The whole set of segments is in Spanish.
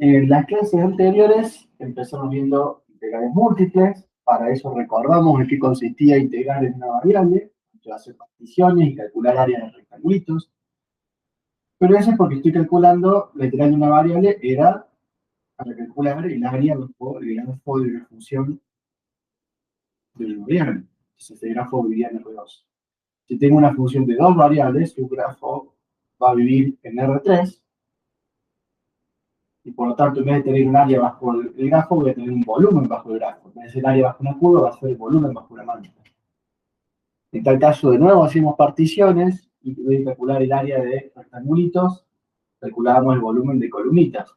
En las clases anteriores empezamos viendo integrales múltiples. Para eso recordamos en qué consistía integrar en una variable, hacer particiones y calcular áreas de rectangulitos. Pero eso es porque estoy calculando la integral de una variable era para calcular el área bajo el grafo de una función de una variable. Entonces, este grafo vivía en R2. Si tengo una función de dos variables, su grafo va a vivir en R3, y por lo tanto, en vez de tener un área bajo el grafo, voy a tener un volumen bajo el grafo. En vez de ser área bajo una curva, va a ser el volumen bajo una manta. En tal caso, de nuevo, hacemos particiones y voy a calcular el área de rectangulitos, calculábamos el volumen de columnitas.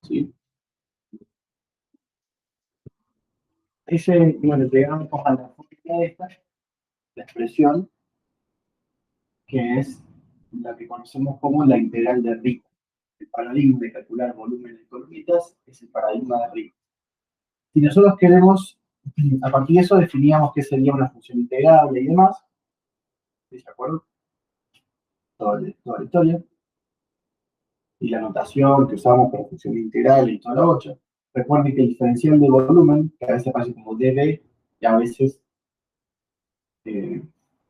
¿Sí? Ese, bueno, llegamos a la fórmula de esta, la expresión, que es la que conocemos como la integral de Ricci. El paradigma de calcular volumen de columnitas es el paradigma de Ricci. Si nosotros queremos, a partir de eso definíamos qué sería una función integrable y demás, ¿de acuerdo? Toda la historia. Y la notación que usamos para función integral y toda la 8. Recuerden que el diferencial de volumen, que a veces aparece como dB, y a veces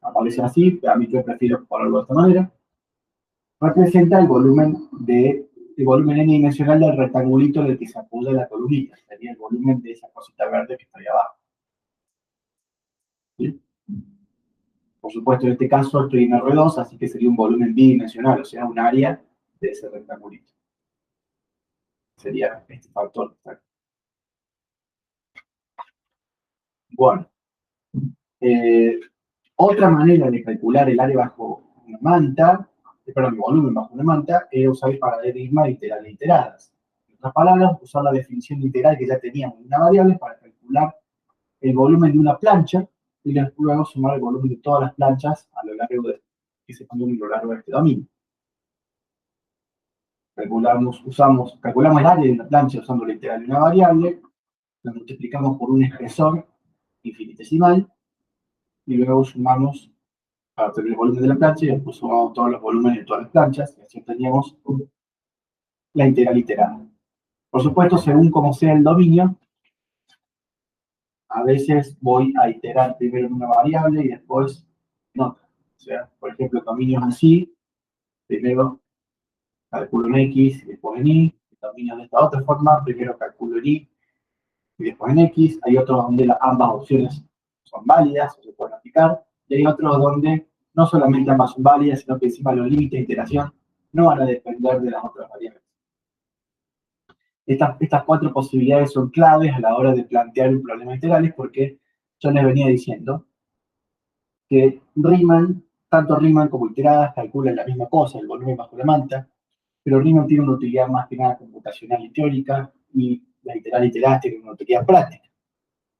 aparece así, a mí yo prefiero ponerlo de esta manera, representa el volumen n-dimensional del rectangulito en el que se apoya la columnita. Sería el volumen de esa cosita verde que está ahí abajo. ¿Sí? Por supuesto, en este caso estoy en R2, así que sería un volumen bidimensional, o sea, un área de ese rectangulito. Sería este factor. Bueno, otra manera de calcular el área bajo una manta, perdón, el volumen bajo una manta, era usar el paradigma de integrales iteradas. En otras palabras, usar la definición de integral que ya teníamos en una variable para calcular el volumen de una plancha y luego sumar el volumen de todas las planchas a lo largo de este dominio. Calculamos el área de una plancha usando la integral de una variable, la multiplicamos por un espesor infinitesimal y luego sumamos para obtener el volumen de la plancha y después sumamos todos los volúmenes de todas las planchas y así obteníamos la integral iterada. Por supuesto, según como sea el dominio, a veces voy a iterar primero en una variable y después en otra. O sea, por ejemplo, dominios así, primero calculo en X y después en Y, dominios de esta otra forma, primero calculo en Y y después en X. Hay otros donde ambas opciones son válidas, se pueden aplicar, y hay otros donde no solamente ambas son válidas, sino que encima los límites de iteración no van a depender de las otras variables. Estas cuatro posibilidades son claves a la hora de plantear un problema de integrales porque yo les venía diciendo que tanto Riemann como iteradas calculan la misma cosa, el volumen bajo la manta, pero Riemann tiene una utilidad más que nada computacional y teórica y la iteradas tiene una utilidad práctica.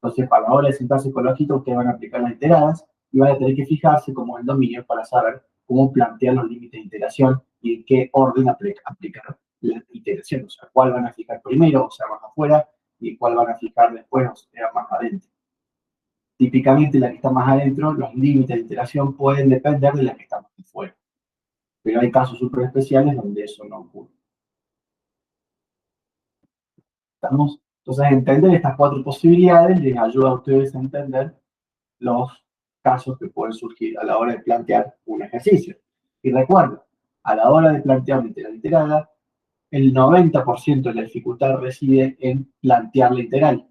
Entonces, para la hora de sentarse con los hitos, ustedes van a aplicar las iteradas y van a tener que fijarse como el dominio para saber cómo plantear los límites de iteración y en qué orden aplicar la iteración. O sea, cuál van a fijar primero, o sea, más afuera, y cuál van a fijar después, o sea, más adentro. Típicamente, la que está más adentro, los límites de iteración pueden depender de la que está más afuera. Pero hay casos súper especiales donde eso no ocurre. ¿Estamos? Entonces, entender estas cuatro posibilidades les ayuda a ustedes a entender los casos que pueden surgir a la hora de plantear un ejercicio. Y recuerda, a la hora de plantear una integral iterada, el 90% de la dificultad reside en plantear la integral.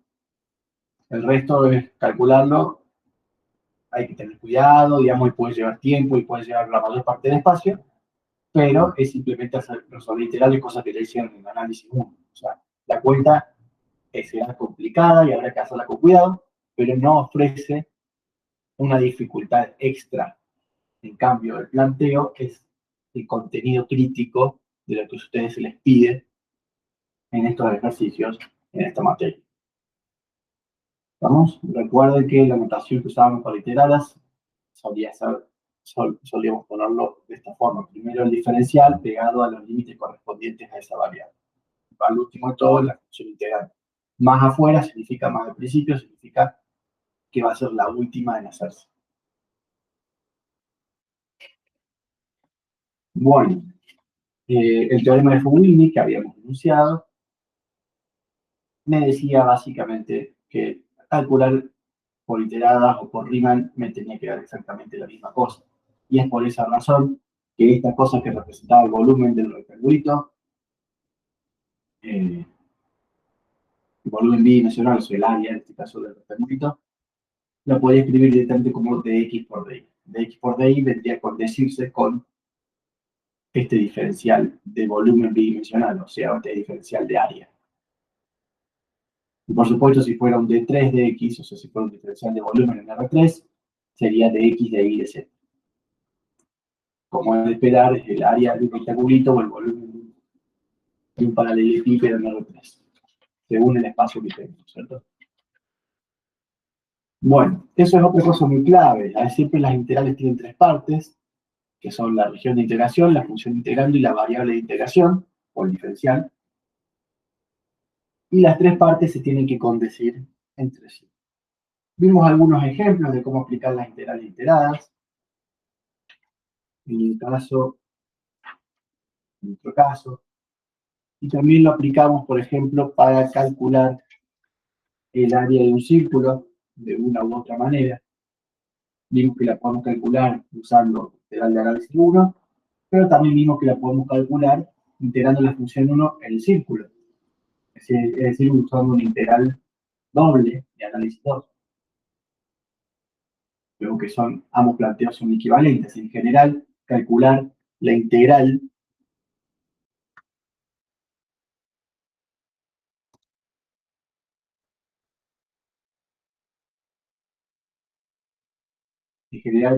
El resto es calcularlo, hay que tener cuidado, digamos, y puede llevar tiempo y puede llevar la mayor parte del espacio, pero es simplemente resolver integrales, cosas que ya hicieron en el análisis 1. O sea, la cuenta será complicada y habrá que hacerla con cuidado, pero no ofrece una dificultad extra. En cambio, el planteo es el contenido crítico de lo que a ustedes se les pide en estos ejercicios, en esta materia. ¿Vamos? Recuerden que la notación que usábamos para iteradas solíamos ponerlo de esta forma. Primero el diferencial pegado a los límites correspondientes a esa variable. Al último de todo, la función integral. Más afuera significa más al principio, significa que va a ser la última en hacerse. Bueno, El teorema de Fubini, que habíamos enunciado, me decía básicamente que calcular por iteradas o por Riemann me tenía que dar exactamente la misma cosa. Y es por esa razón que esta cosa que representaba el volumen del rectangulito, el volumen bidimensional, o sea, el área en este caso del rectangulito, lo podía escribir directamente como dx por dy. Dx por dy vendría a condecirse con este diferencial de volumen bidimensional, o sea, este diferencial de área. Y por supuesto, si fuera un d3 de x, o sea, si fuera un diferencial de volumen en R3, sería dx de y de z. Como es de esperar, es el área de un rectangulito o el volumen de un paralelepípedo en R3, según el espacio que tenemos, ¿cierto? Bueno, eso es otra cosa muy clave. Siempre las integrales tienen tres partes, que son la región de integración, la función integrando y la variable de integración, o el diferencial. Y las tres partes se tienen que condecir entre sí. Vimos algunos ejemplos de cómo aplicar las integrales iteradas. En nuestro caso. Y también lo aplicamos, por ejemplo, para calcular el área de un círculo de una u otra manera. Vimos que la podemos calcular usando integral de análisis 1, pero también vimos que la podemos calcular integrando la función 1 en el círculo. Es decir, usando una integral doble de análisis 2. Vemos que ambos planteos son equivalentes. En general, calcular la integral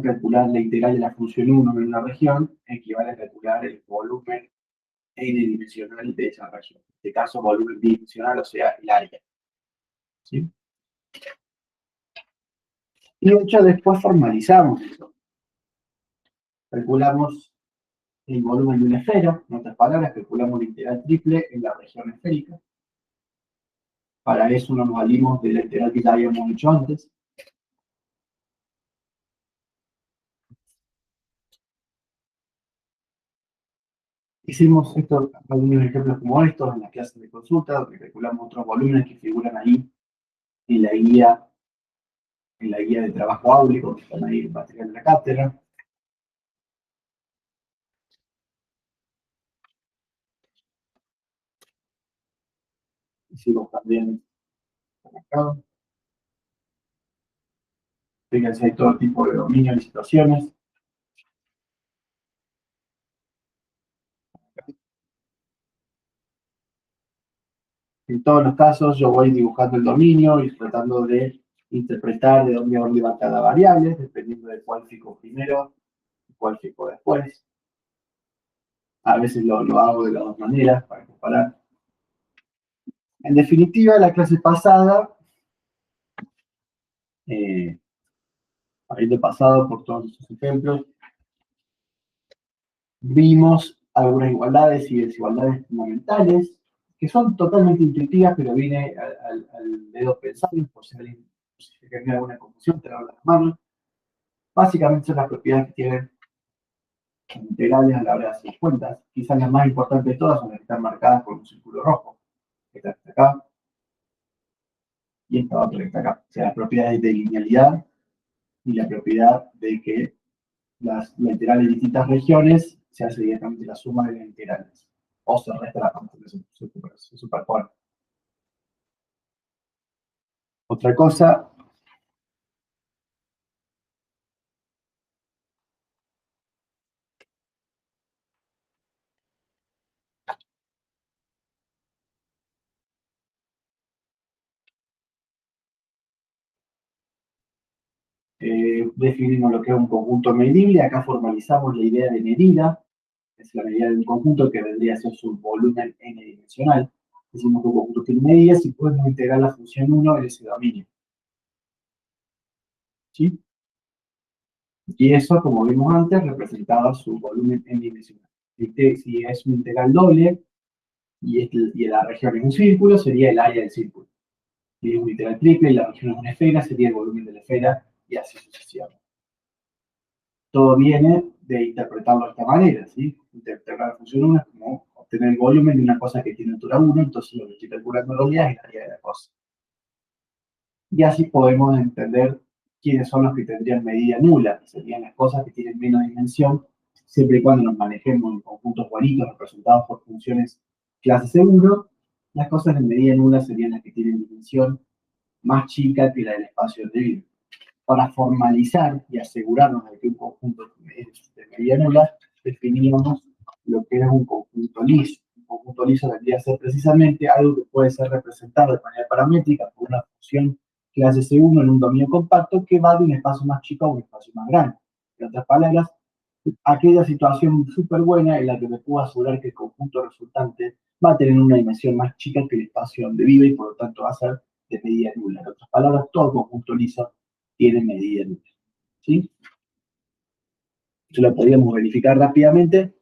calcular la integral de la función 1 en una región equivale a calcular el volumen n-dimensional de esa región. En este caso, volumen bidimensional, o sea, el área. ¿Sí? Y de hecho, después formalizamos eso. Calculamos el volumen de una esfera, en otras palabras, calculamos la integral triple en la región esférica. Para eso nos valimos de la integral que ya habíamos hecho antes. Hicimos algunos ejemplos como estos en las clases de consulta, donde calculamos otros volúmenes que figuran ahí en la guía de trabajo áulico, que están ahí en el material de la cátedra. Hicimos también acá. Fíjense, hay todo tipo de dominios y situaciones. En todos los casos yo voy dibujando el dominio y tratando de interpretar de dónde va cada variable, dependiendo de cuál fijo primero y cuál fijo después. A veces lo hago de las dos maneras para comparar. En definitiva, la clase pasada, habiendo pasado por todos estos ejemplos, vimos algunas igualdades y desigualdades fundamentales, que son totalmente intuitivas, pero viene al dedo pensar, por si alguien se genera alguna confusión, te las manos. Básicamente son las propiedades que tienen integrales a la hora de hacer cuentas. Quizás las más importantes de todas son las que están marcadas con un círculo rojo. Esta que está acá y esta otra que está acá. O sea, las propiedades de linealidad y la propiedad de que las integrales de distintas regiones se hace directamente la suma de las integrales. O se resta la parte que se superpone. Otra cosa, definimos lo que es un conjunto medible. Acá formalizamos la idea de medida. Es la medida de un conjunto que vendría a ser su volumen n-dimensional. Decimos que un conjunto tiene medidas y podemos integrar la función 1 en ese dominio. ¿Sí? Y eso, como vimos antes, representaba su volumen n-dimensional. Si es un integral doble y la región es un círculo, sería el área del círculo. Si es un integral triple y la región es una esfera, sería el volumen de la esfera y así sucesivamente. Todo viene de interpretarlo de esta manera, ¿sí? Interpretar la función 1 como obtener el volumen de una cosa que tiene altura 1, entonces lo que estoy calculando en realidad es el área de la cosa. Y así podemos entender quiénes son los que tendrían medida nula, que serían las cosas que tienen menos dimensión, siempre y cuando nos manejemos en conjuntos bonitos representados por funciones clase seguro. Las cosas de medida nula serían las que tienen dimensión más chica que la del espacio debido. Para formalizar y asegurarnos de que un conjunto es de medida nula, definíamos lo que es un conjunto liso. Un conjunto liso vendría a ser precisamente algo que puede ser representado de manera paramétrica por una función clase C1 en un dominio compacto que va de un espacio más chico a un espacio más grande. En otras palabras, aquella situación súper buena en la que me puedo asegurar que el conjunto resultante va a tener una dimensión más chica que el espacio donde vive y por lo tanto va a ser de medida nula. En otras palabras, todo conjunto liso tiene medida nula. ¿Sí? Esto lo podríamos verificar rápidamente.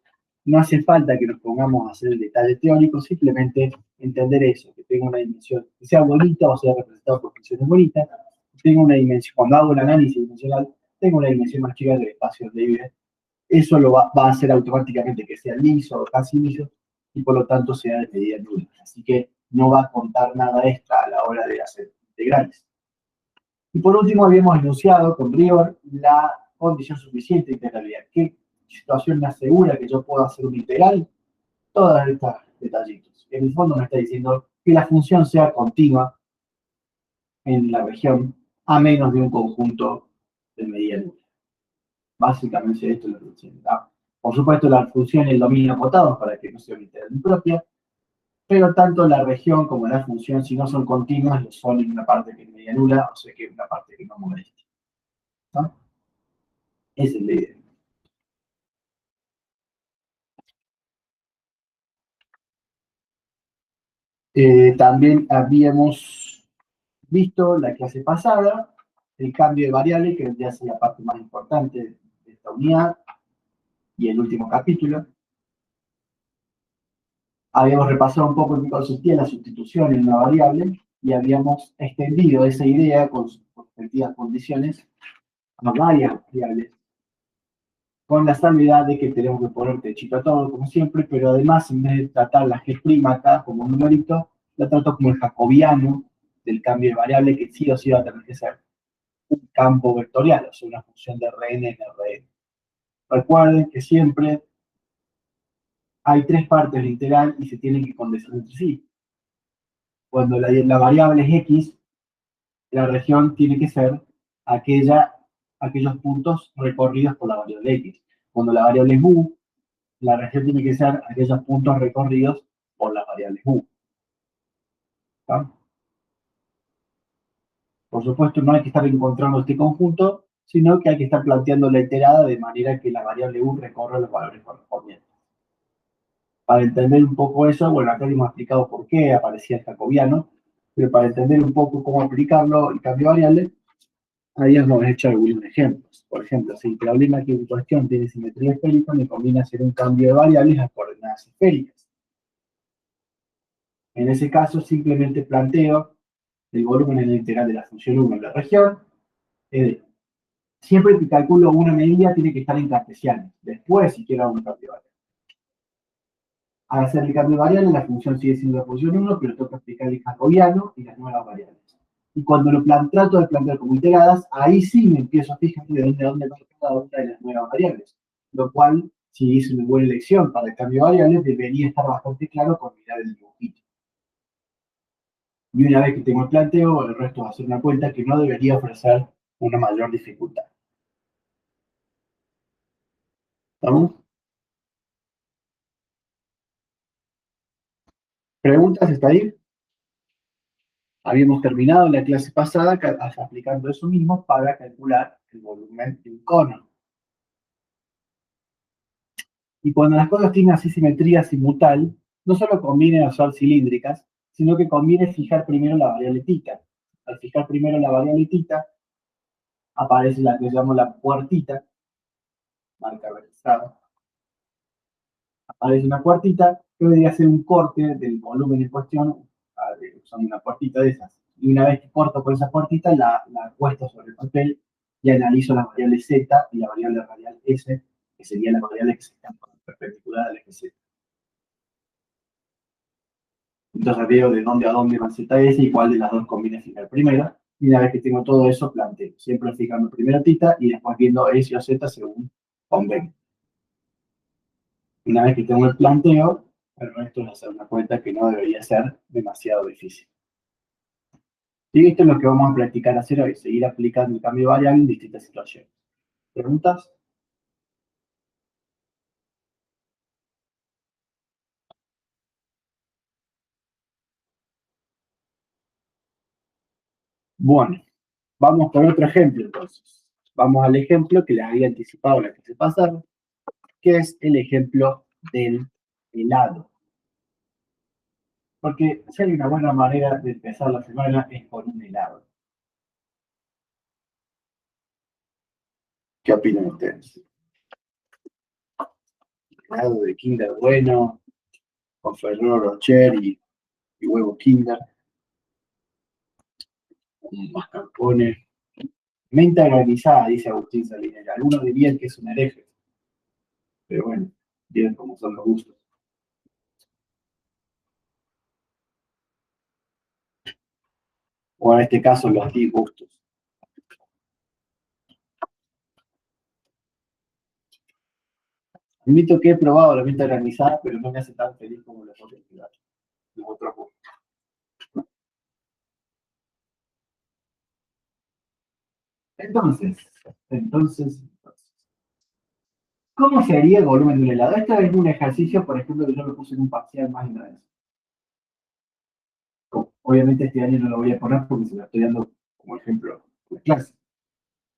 No hace falta que nos pongamos a hacer el detalle teórico, simplemente entender eso, que tenga una dimensión, que sea bonita o sea representado por funciones bonitas, tenga una dimensión, cuando hago el análisis dimensional, tenga una dimensión más chica del espacio donde vive. Eso va a hacer automáticamente que sea liso o casi liso y por lo tanto sea de medida nula. Así que no va a contar nada extra a la hora de hacer integrales. Y por último, habíamos enunciado con rigor la condición suficiente de integralidad. ¿Qué situación me asegura que yo puedo hacer un integral? Todos estos detallitos. En el fondo me está diciendo que la función sea continua en la región a menos de un conjunto de medida nula. Básicamente esto es lo que tiene. Por supuesto, la función y el dominio acotados para que no sea una integral impropia, pero tanto la región como la función, si no son continuas, lo son en una parte que es media nula, o sea que es una parte que no molesta. ¿No? Esa es la idea. También habíamos visto la clase pasada el cambio de variable, que vendría a ser la parte más importante de esta unidad, y el último capítulo. Habíamos repasado un poco en qué consistía la sustitución en una variable, y habíamos extendido esa idea con sus respectivas condiciones a varias variables, con la salvedad de que tenemos que poner techito a todo, como siempre, pero además, en vez de tratar la G' acá como un numerito, la trato como el jacobiano del cambio de variable, que sí o sí va a tener que ser un campo vectorial, o sea, una función de Rn en Rn. Recuerden que siempre hay tres partes de integral y se tienen que condensar entre sí. Cuando la variable es x, la región tiene que ser aquellos puntos recorridos por la variable x. Cuando la variable es u, la región tiene que ser aquellos puntos recorridos por las variables u. ¿Tá? Por supuesto, no hay que estar encontrando este conjunto, sino que hay que estar planteando la iterada de manera que la variable u recorra los valores correspondientes. Para entender un poco eso, bueno, acá hemos explicado por qué aparecía el jacobiano, pero para entender un poco cómo aplicarlo y cambio de variable, ahí hemos hecho algunos ejemplos. Por ejemplo, si el problema que en cuestión tiene simetría esférica, me conviene hacer un cambio de variables a coordenadas esféricas. En ese caso, simplemente planteo el volumen en la integral de la función 1 en la región. Siempre que calculo una medida, tiene que estar en cartesiano. Después, si quiero un cambio de variable. Al hacer el cambio de variable, la función sigue siendo la función 1, pero toca explicar el jacobiano y las nuevas variables. Y cuando trato de plantear como integradas, ahí sí me empiezo a fijar de dónde va cada una de las nuevas variables. Lo cual, si hice una buena elección para el cambio de variables, debería estar bastante claro con mirar el dibujito. Y una vez que tengo el planteo, el resto va a ser una cuenta que no debería ofrecer una mayor dificultad. ¿Estamos? ¿Preguntas? ¿Está ahí? Habíamos terminado en la clase pasada aplicando eso mismo para calcular el volumen de un cono. Y cuando las cosas tienen así simetría simultánea, no solo conviene usar cilíndricas, sino que conviene fijar primero la variable tita. Al fijar primero la variable tita, aparece la que llamo la puertita, marca registrada. Aparece una puertita que debería hacer un corte del volumen en cuestión, usando una puertita de esas. Y una vez que corto con esa puertita, la acuesto sobre el papel y analizo la variable z y la variable radial s, que sería la variable que se está perpendicular al eje z. Entonces veo de dónde a dónde va ZS y cuál de las dos conviene fijar primero. Y una vez que tengo todo eso, planteo. Siempre fijando primero tita y después viendo S o Z según convenga. Una vez que tengo el planteo, el resto es hacer una cuenta que no debería ser demasiado difícil. Y esto es lo que vamos a practicar hacer hoy, seguir aplicando el cambio variable en distintas situaciones. ¿Preguntas? Bueno, vamos con otro ejemplo entonces. Vamos al ejemplo que les había anticipado la que se pasaron, que es el ejemplo del helado. Porque si hay una buena manera de empezar la semana es con un helado. ¿Qué opinan ustedes? Helado de Kinder bueno, con Ferrero Rocher y huevo Kinder, con mascarpone. Menta granizada, dice Agustín Salinas. Algunos dirían que es un hereje, pero bueno, bien como son los gustos. O en este caso los disgustos. Admito que he probado la menta granizada, pero no me hace tan feliz como los otros gustos. Entonces, entonces, ¿cómo sería el volumen de un helado? Este es un ejercicio, por ejemplo, que yo lo puse en un parcial más de una vez. Obviamente este año no lo voy a poner porque se lo estoy dando como ejemplo en la clase.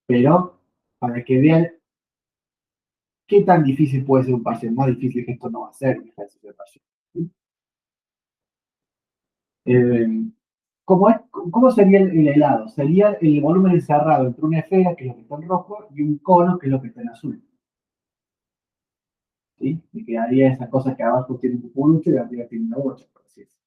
Pero para que vean qué tan difícil puede ser un parcial, más difícil que esto no va a ser un ejercicio de parcial. ¿Sí? Eh, ¿Cómo sería el helado? Sería el volumen encerrado entre una esfera, que es lo que está en rojo, y un cono, que es lo que está en azul. ¿Sí? Y quedaría esa cosa que abajo tiene un punto y arriba tiene una bocha, por así decirlo.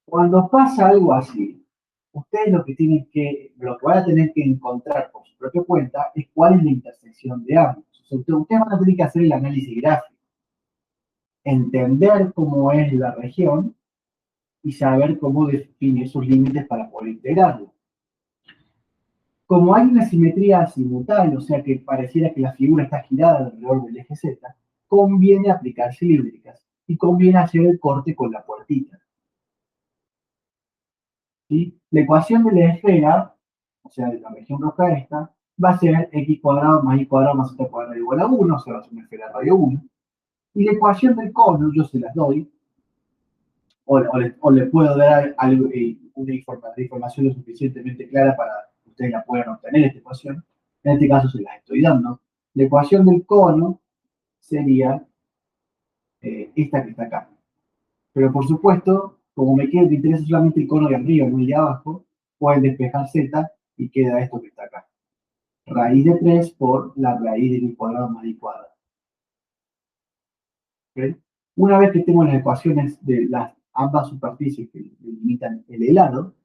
Cuando pasa algo así, ustedes lo que van a tener que encontrar por su propia cuenta es cuál es la intersección de ambos. O sea, ustedes van a tener que hacer el análisis gráfico, entender cómo es la región y saber cómo definir sus límites para poder integrarlo. Como hay una simetría azimutal, o sea que pareciera que la figura está girada alrededor del eje Z, conviene aplicar cilíndricas y conviene hacer el corte con la puertita. ¿Sí? La ecuación de la esfera, o sea, de la región roja esta, va a ser x cuadrado más y cuadrado más z cuadrado igual a 1, o sea, va a ser una esfera de radio 1. Y la ecuación del cono, yo se las doy, o le puedo dar algo, una información lo suficientemente clara para que ustedes la puedan obtener, esta ecuación. En este caso se las estoy dando. La ecuación del cono sería esta que está acá. Pero por supuesto, como me interesa solamente el cono de arriba, no el de abajo, pueden despejar z y queda esto que está acá. Raíz de 3 por la raíz de mi cuadrado más i cuadrado. ¿Okay? Una vez que tengo las ecuaciones de las ambas superficies que delimitan el helado,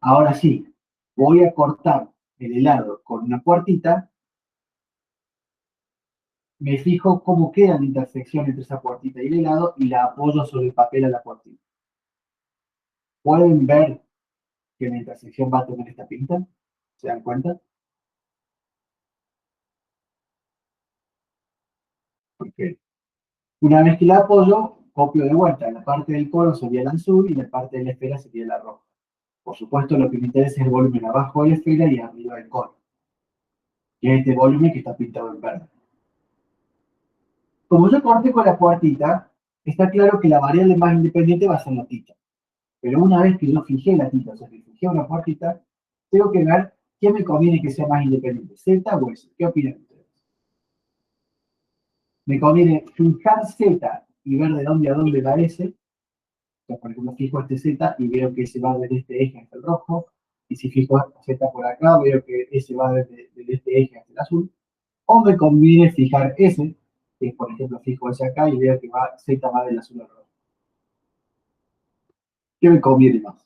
ahora sí, voy a cortar el helado con una puertita, me fijo cómo queda la intersección entre esa puertita y el helado y la apoyo sobre el papel a la puertita. ¿Pueden ver que la intersección va a tener esta pinta? ¿Se dan cuenta? Porque una vez que la apoyo, copio de vuelta. La parte del cono sería el azul y la parte de la esfera sería la roja. Por supuesto, lo que me interesa es el volumen abajo de la esfera y arriba del cono, que es este volumen que está pintado en verde. Como yo corté con la cuartita, está claro que la variable más independiente va a ser la tita. Pero una vez que yo fijé la tita, o sea, que fijé una cuartita, tengo que ver qué me conviene que sea más independiente, Z o S. ¿Qué opinan ustedes? Me conviene fijar Z y ver de dónde a dónde va S. O sea, por ejemplo, fijo este Z y veo que se va desde este eje hasta el rojo. Y si fijo Z por acá, veo que S va desde este eje hasta el azul. O me conviene fijar S, que por ejemplo fijo S acá y veo que Z va del azul al rojo. ¿Qué me conviene más?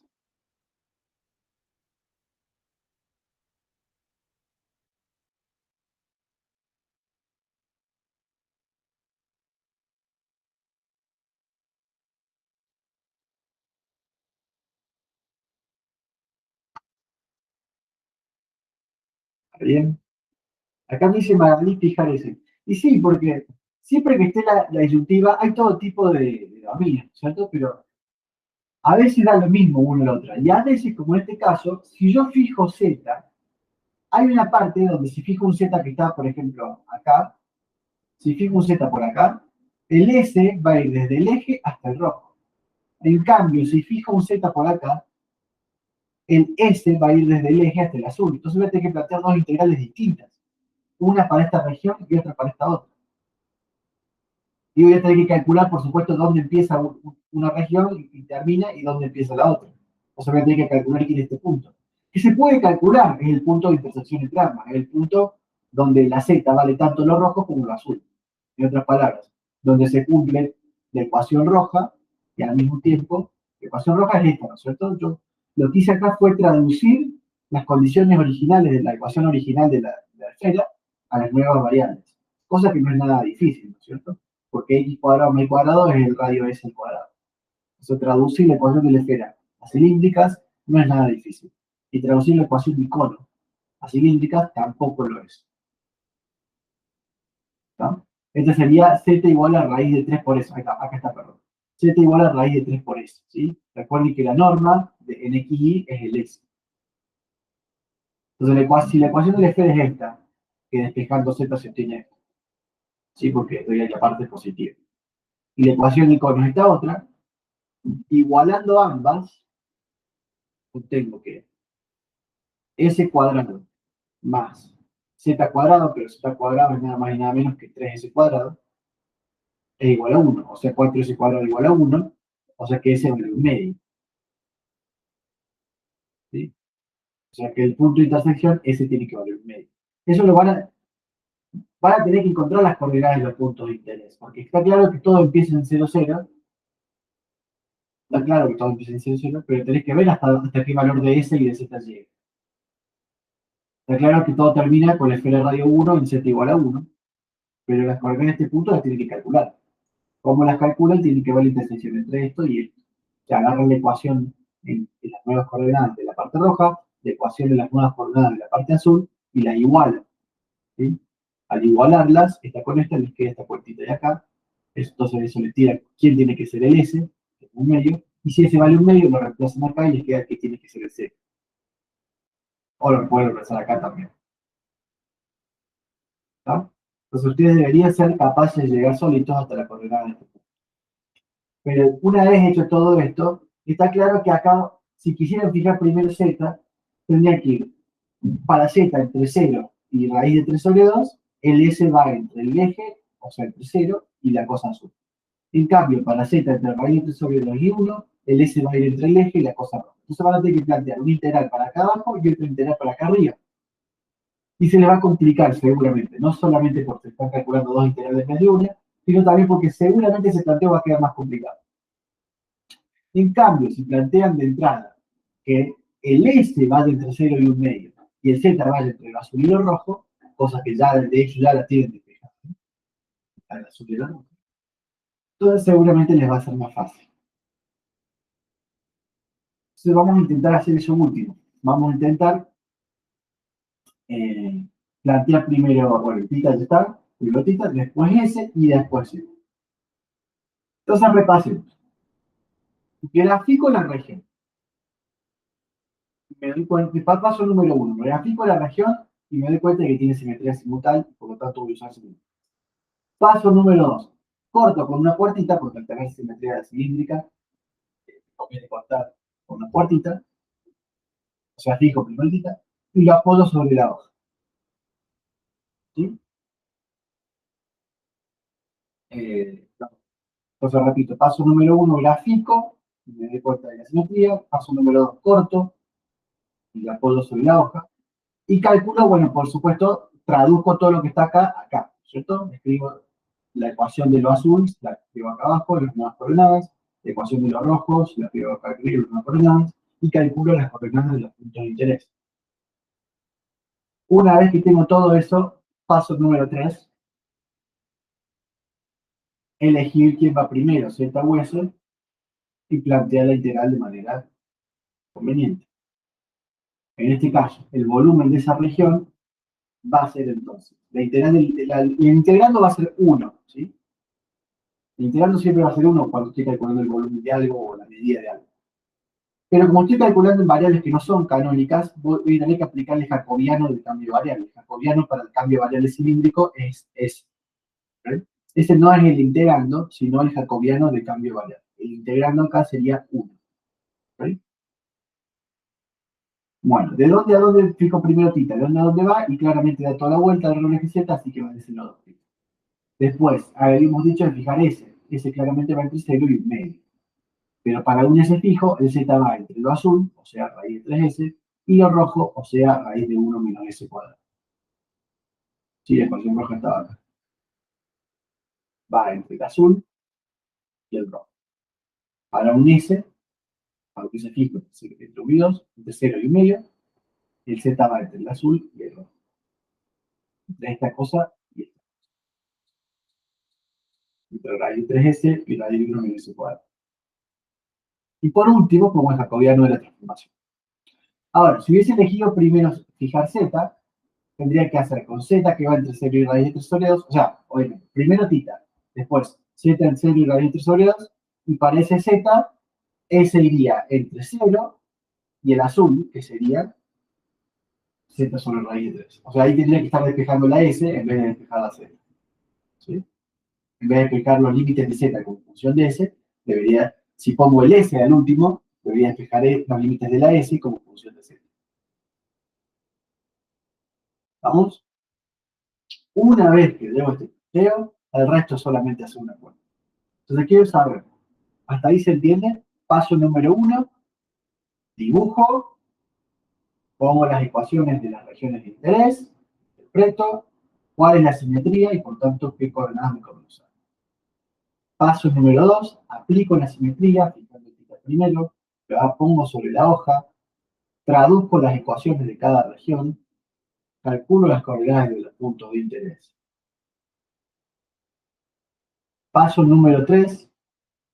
¿Está bien? Acá me dice Magalí ese. Y sí, porque siempre que esté la disyuntiva, hay todo tipo de dominios, ¿cierto? Pero a veces da lo mismo una a la otra. Y a veces, como en este caso, si yo fijo Z, hay una parte donde si fijo un Z que está, por ejemplo, acá, si fijo un Z por acá, el S va a ir desde el eje hasta el rojo. En cambio, si fijo un Z por acá, el S va a ir desde el eje hasta el azul. Entonces voy a tener que plantear dos integrales distintas. Una para esta región y otra para esta otra. Y voy a tener que calcular, por supuesto, dónde empieza una región y termina y dónde empieza la otra. O sea, voy a tener que calcular quién es este punto. Que se puede calcular, es el punto de intersección entre ambas, es el punto donde la Z vale tanto lo rojo como lo azul. En otras palabras, donde se cumple la ecuación roja y al mismo tiempo, la ecuación roja es esta, ¿no es cierto? Yo lo que hice acá fue traducir las condiciones originales de la ecuación original de la esfera a las nuevas variables, cosa que no es nada difícil, ¿no es cierto? Porque x cuadrado más y cuadrado es el radio s al cuadrado. Eso traducir la ecuación de la esfera a cilíndricas no es nada difícil. Y traducir la ecuación de cono a cilíndricas tampoco lo es. ¿No? Este sería z igual a raíz de 3 por s. Acá está, perdón. Z igual a raíz de 3 por s. ¿Sí? Recuerden que la norma en xy es el s. Entonces, si la ecuación de la esfera es esta, que despejando z se obtiene esto. ¿Sí? Porque doy la parte positiva. Y la ecuación de cono es esta otra. Igualando ambas, obtengo que s cuadrado más z cuadrado, pero z cuadrado es nada más y nada menos que 3s cuadrado, es igual a 1. O sea, 4s cuadrado es igual a 1, o sea que s vale un medio. ¿Sí? O sea que el punto de intersección, s tiene que valer un medio. Eso van a tener que encontrar las coordenadas de los puntos de interés, porque está claro que todo empieza en 0, 0, está claro que todo empieza en 0, 0, pero tenés que ver hasta qué valor de s y de z llega. Está claro que todo termina con la esfera de radio 1 en z igual a 1, pero las coordenadas de este punto las tienen que calcular. ¿Cómo las calculan? Tienen que ver la intersección entre esto y esto. Se agarran la ecuación en las nuevas coordenadas de la parte roja, la ecuación de las nuevas coordenadas de la parte azul y las igualan. ¿Sí? Al igualarlas, esta con esta les queda esta puertita de acá. Entonces eso les tira quién tiene que ser el S, que es un medio, y si ese vale un medio, lo reemplazan acá y les queda que tiene que ser el C. O lo pueden reemplazar acá también. ¿Está? Entonces ustedes deberían ser capaces de llegar solitos hasta la coordenada de este punto. Pero una vez hecho todo esto, está claro que acá, si quisieran fijar primero z, tendría que ir para z entre 0 y raíz de 3 sobre 2, el s va entre el eje, o sea, entre 0 y la cosa azul. En cambio, para z entre raíz de 3 sobre 2 y 1, el s va a ir entre el eje y la cosa roja. Entonces van a tener que plantear un integral para acá abajo y otro integral para acá arriba. Y se les va a complicar seguramente, no solamente porque están calculando dos integrales de una, sino también porque seguramente ese planteo va a quedar más complicado. En cambio, si plantean de entrada que el S va entre 0 y un medio y el Z va entre el azul y el rojo, cosas que ya de hecho ya la tienen despejada, al azul y el rojo, entonces seguramente les va a ser más fácil. Entonces vamos a intentar hacer eso último. Vamos a intentar plantear primero, bueno, tita ya está, primero tita, después S y después Z. Entonces repasemos. Grafico la región. Me doy cuenta, paso número 1, grafico la región y me doy cuenta de que tiene simetría simultánea, por lo tanto voy a usar simetría. Paso número 2, corto con una puertita, porque al tener simetría cilíndrica, conviene cortar con una puertita, o sea, fijo primerita, y lo apoyo sobre la hoja. ¿Sí? Entonces repito, paso número 1, grafico, y me doy cuenta de la simetría, paso número 2, corto, y lo apoyo sobre la hoja, y calculo, bueno, por supuesto, traduzco todo lo que está acá, ¿cierto? Escribo la ecuación de lo azul, la escribo acá abajo, las nuevas coordenadas, la ecuación de los rojos, la escribo acá arriba, las nuevas coordenadas, y calculo las coordenadas de los puntos de interés. Una vez que tengo todo eso, paso número 3, elegir quién va primero, Z o S, y plantear la integral de manera conveniente. En este caso, el volumen de esa región va a ser entonces, el integrando va a ser 1, ¿sí? El integrando siempre va a ser 1 cuando estoy calculando el volumen de algo o la medida de algo. Pero como estoy calculando en variables que no son canónicas, voy a tener que aplicar el jacobiano del cambio de variable. El jacobiano para el cambio de variable cilíndrico es ese. ¿Okay? Ese no es el integrando, sino el jacobiano del cambio de variable. El integrando acá sería 1. ¿Okay? Bueno, ¿de dónde a dónde fijo primero tita? ¿De dónde a dónde va? Y claramente da toda la vuelta del eje Z, así que va a ser 2 tita. Después, habíamos dicho de fijar S. S claramente va entre 0 y medio. Pero para un S fijo, el Z va entre lo azul, o sea, raíz de 3S, y lo rojo, o sea, raíz de 1 menos S cuadrado. Sí, la ecuación roja estaba acá. Va entre el azul y el rojo. Para un S, para un S fijo, entre unidos, entre 0 y 1 medio, el Z va entre el azul y el rojo. Entre esta cosa y esta. Entre raíz de 3S y raíz de 1 menos S cuadrado. Y por último, como el jacobiano de la transformación. Ahora, si hubiese elegido primero fijar Z, tendría que hacer con Z que va entre 0 y raíz de 3 sobre 2, o sea, obviamente, primero tita, después Z en 0 y raíz de 3 sobre 2, y para ese Z, S iría entre 0 y el azul, que sería Z sobre raíz de 3. O sea, ahí tendría que estar despejando la S en vez de despejar la Z. ¿Sí? En vez de despejar los límites de Z como función de S, debería, si pongo el S al último, debería despejar los límites de la S como función de Z. ¿Vamos? Una vez que llevo este posteo, el resto solamente hace una cuenta. Entonces quiero saber, hasta ahí se entiende, paso número 1, dibujo, pongo las ecuaciones de las regiones de interés, interpreto cuál es la simetría y por tanto qué coordenadas me conviene usar. Paso número 2, aplico la simetría, fijando el primero, la pongo sobre la hoja, traduzco las ecuaciones de cada región, calculo las coordenadas de los puntos de interés. Paso número 3,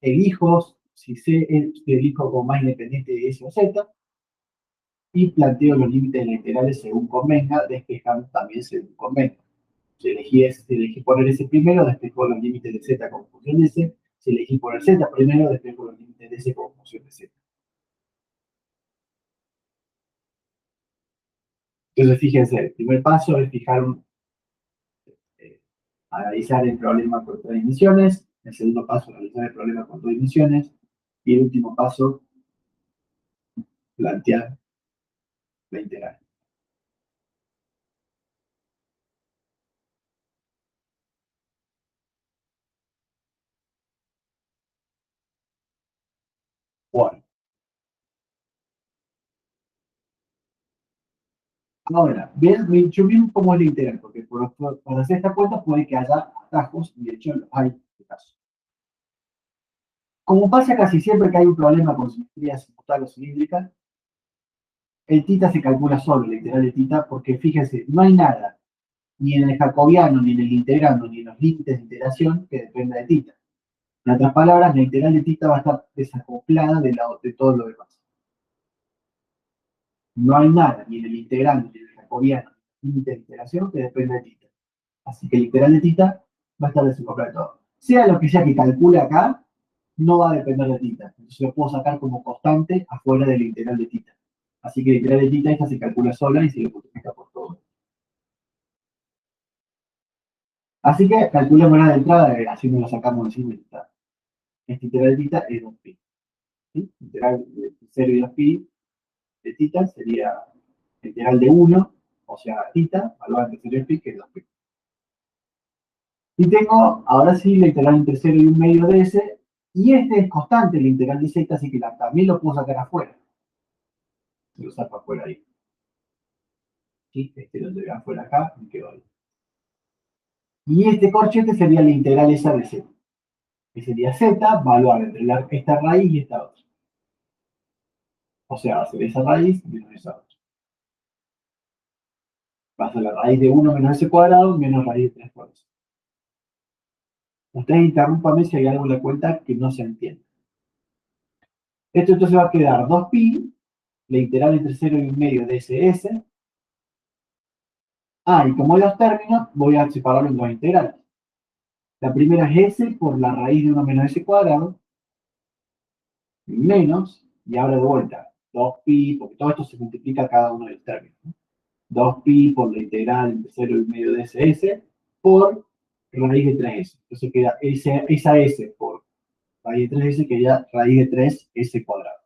elijo si C elijo como más independiente de S o Z, y planteo los límites laterales según convenga, despejando también según convenga. Si elegí poner S primero, despejo los límites de Z con función de S. Si elegí poner Z primero, despejo los límites de S con función de Z. Entonces, fíjense, el primer paso es analizar el problema por 3 dimensiones. El segundo paso, analizar el problema con 2 dimensiones. Y el último paso, plantear la integral. Bueno, ahora, yo bien cómo es la integral, porque por hacer esta cuenta puede que haya atajos, y de hecho hay en este caso. Como pasa casi siempre que hay un problema con simetrías simultáneas o cilíndricas, el tita se calcula solo, la integral de tita, porque fíjense, no hay nada, ni en el jacobiano, ni en el integrando, ni en los límites de integración que dependa de tita. En otras palabras, la integral de tita va a estar desacoplada de todo lo demás. No hay nada, ni en el integrando, ni en el jacobiano, ni en el límite de integración que dependa de tita. Así que el integral de tita va a estar desacoplado de todo. Sea lo que sea que calcule acá, no va a depender de tita. Entonces lo puedo sacar como constante afuera del integral de tita. Así que la integral de tita esta se calcula sola y se le multiplica por todo. Así que calculemos la de entrada, así nos lo sacamos encima. Esta integral de tita es 2pi. ¿Sí? Integral de 0 y 2pi de tita sería integral de 1, o sea, tita, valor de 0 y pi, que es 2pi. Y tengo, ahora sí, la integral entre 0 y 1 medio de s, y este es constante, la integral de z, así que también lo puedo sacar afuera. Se lo saco afuera ahí. ¿Sí? Este lo llevé afuera acá, me quedo ahí. Y este corchete sería la integral esa de z, que sería z, valor entre esta raíz y esta otra. O sea, va a ser esa raíz menos esa otra. Va a ser la raíz de 1 menos s cuadrado menos raíz de 3 por s. Ustedes interrúmpame si hay algo en la cuenta que no se entiende. Esto entonces va a quedar 2pi, la integral entre 0 y 1 medio de ss, Ah, y como los términos, voy a separarlo en dos integrales. La primera es s por la raíz de 1 menos s cuadrado, menos, y ahora de vuelta, 2pi, porque todo esto se multiplica cada uno de los términos, ¿no? 2pi por la integral entre 0 y medio de ss por raíz de 3s. Entonces queda esa s por raíz de 3s, queda raíz de 3s cuadrado.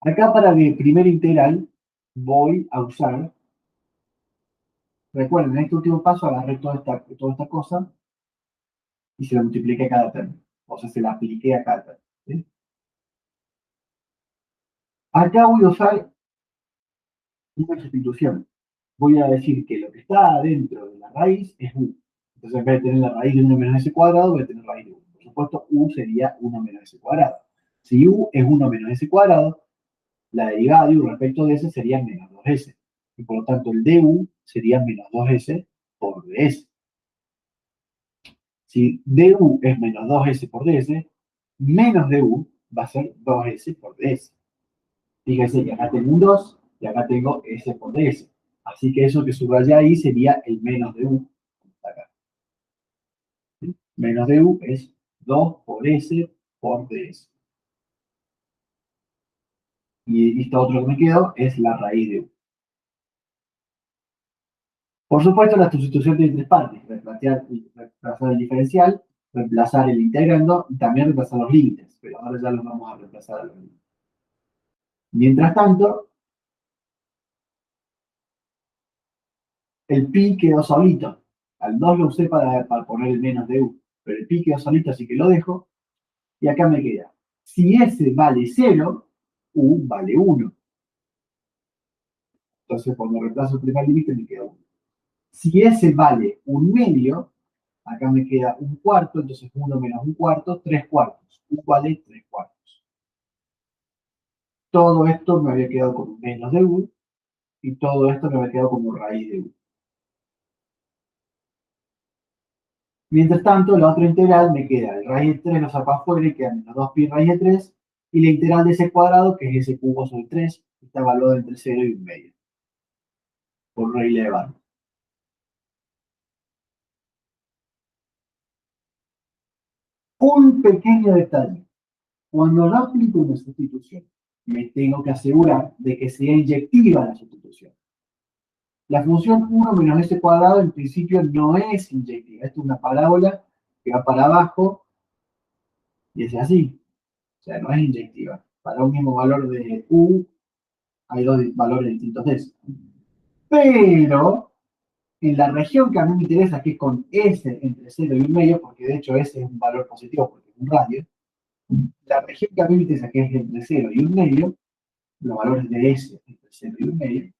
Acá para mi primera integral voy a usar, recuerden, en este último paso agarré toda esta cosa y se la multipliqué a cada término. O sea, se la apliqué a cada término. ¿Sí? Acá voy a usar una sustitución. Voy a decir que lo que está dentro de la raíz es u. Entonces, en vez de tener la raíz de 1 menos s cuadrado, voy a tener raíz de 1. Por supuesto, u sería 1 menos s cuadrado. Si u es 1 menos s cuadrado, la derivada de u respecto de s sería menos 2s. Y por lo tanto, el du sería menos 2s por ds. Si du es menos 2s por ds, menos du va a ser 2s por ds. Fíjense que acá tengo un 2 y acá tengo s por ds. Así que eso que subrayé ahí sería el menos du. Acá. ¿Sí? Menos du es 2 por s por ds. Y esto otro que me quedó es la raíz de u. Por supuesto, la sustitución tiene tres partes. Reemplazar el diferencial, reemplazar el integrando y también reemplazar los límites. Pero ahora ya los vamos a reemplazar a los límites. Mientras tanto, el pi quedó solito. Al 2 lo usé para poner el menos de u. Pero el pi quedó solito, así que lo dejo. Y acá me queda. Si s vale 0, u vale 1. Entonces, cuando reemplazo el primer límite, me queda 1. Si s vale un medio, acá me queda un cuarto, entonces 1 menos un cuarto, 3 cuartos. U vale 3 cuartos. Todo esto me había quedado como menos de u, y todo esto me había quedado como raíz de u. Mientras tanto, la otra integral me queda el raíz de 3 lo saco afuera y queda menos 2pi raíz de 3, y la integral de ese cuadrado, que es ese cubo sobre 3, está evaluado entre 0 y 1 medio, por regla de Banach. Un pequeño detalle. Cuando yo aplico una sustitución, me tengo que asegurar de que sea inyectiva la sustitución. La función 1 menos s cuadrado en principio no es inyectiva. Esto es una parábola que va para abajo y es así. O sea, no es inyectiva. Para un mismo valor de u hay dos valores distintos de eso. Pero en la región que a mí me interesa, que es con s entre 0 y 1 medio, porque de hecho s es un valor positivo porque es un radio, la región que a mí me interesa, que es entre 0 y 1 medio, los valores de s entre 0 y 1 medio,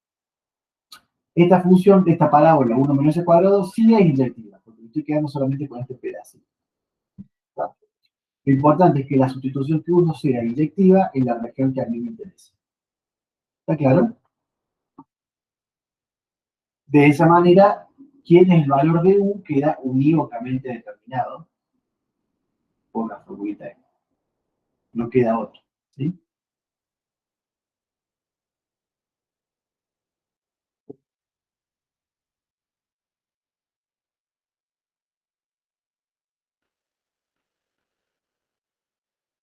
esta función, esta parábola 1 menos s cuadrado, sí es inyectiva, porque me estoy quedando solamente con este pedacito. Lo importante es que la sustitución que uso sea inyectiva en la región que a mí me interesa. ¿Está claro? De esa manera, ¿quién es el valor de u? Queda unívocamente determinado por la formulita E. No queda otro. ¿Sí?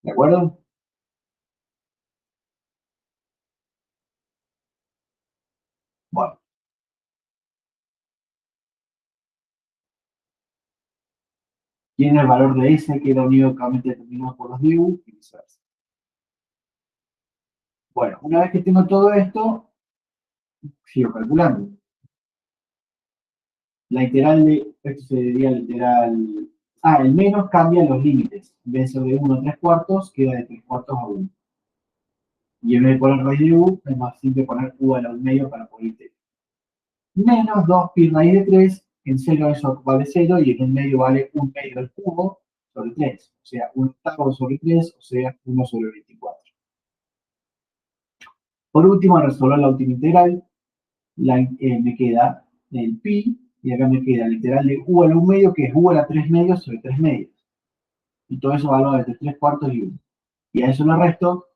¿De acuerdo? Bueno, ¿quién es el valor de S? Queda unívocamente determinado por los de u y viceversa. Bueno, una vez que tengo todo esto, sigo calculando. La integral de, esto sería la integral, el menos cambia los límites. En vez de ser de 1 a 3 cuartos, queda de 3 cuartos a 1. Y en vez de poner raíz de u, es más simple poner u a la 1 medio para poner t. Menos 2 pi raíz de 3, en 0 eso vale 0, y en 1 medio vale 1 medio del cubo sobre 3. O sea, 1 octavo sobre 3, o sea, 1 sobre 24. Por último, al resolver la última integral, me queda el pi, y acá me queda la integral de u a la 1 medio, que es u a la 3 medios sobre 3 medios. Y todo eso valora entre 3 cuartos y 1. Y a eso le resto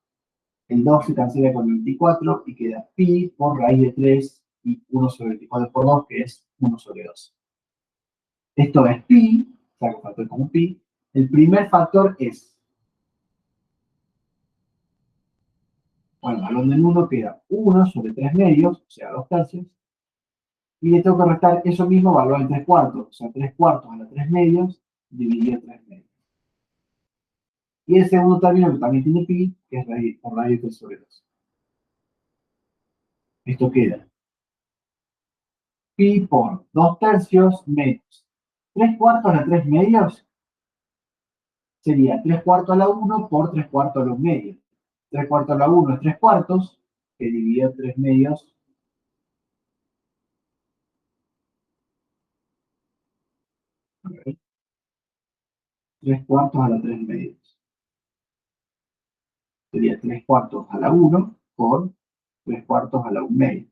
El 2 se cancela con 24 y queda pi por raíz de 3 y 1 sobre 24 por 2, que es 1 sobre 2. Esto es pi, saco factor como pi. El primer factor es, bueno, valor del 1 queda 1 sobre 3 medios, o sea, 2 tercios. Y le tengo que restar eso mismo valor en 3 cuartos, o sea, 3 cuartos a la 3 medios dividido 3 medios. Y el segundo término que también tiene pi, que es raíz, por raíz de 3 sobre 2. Esto queda pi por 2 tercios menos 3 cuartos a la 3 medios sería 3 cuartos a la 1 por 3 cuartos a los medios. 3 cuartos a la 1 es 3 cuartos, que dividido 3 medios, a ver, 3 cuartos a la 3 medios. Sería 3 cuartos a la 1 por 3 cuartos a la 1 medio.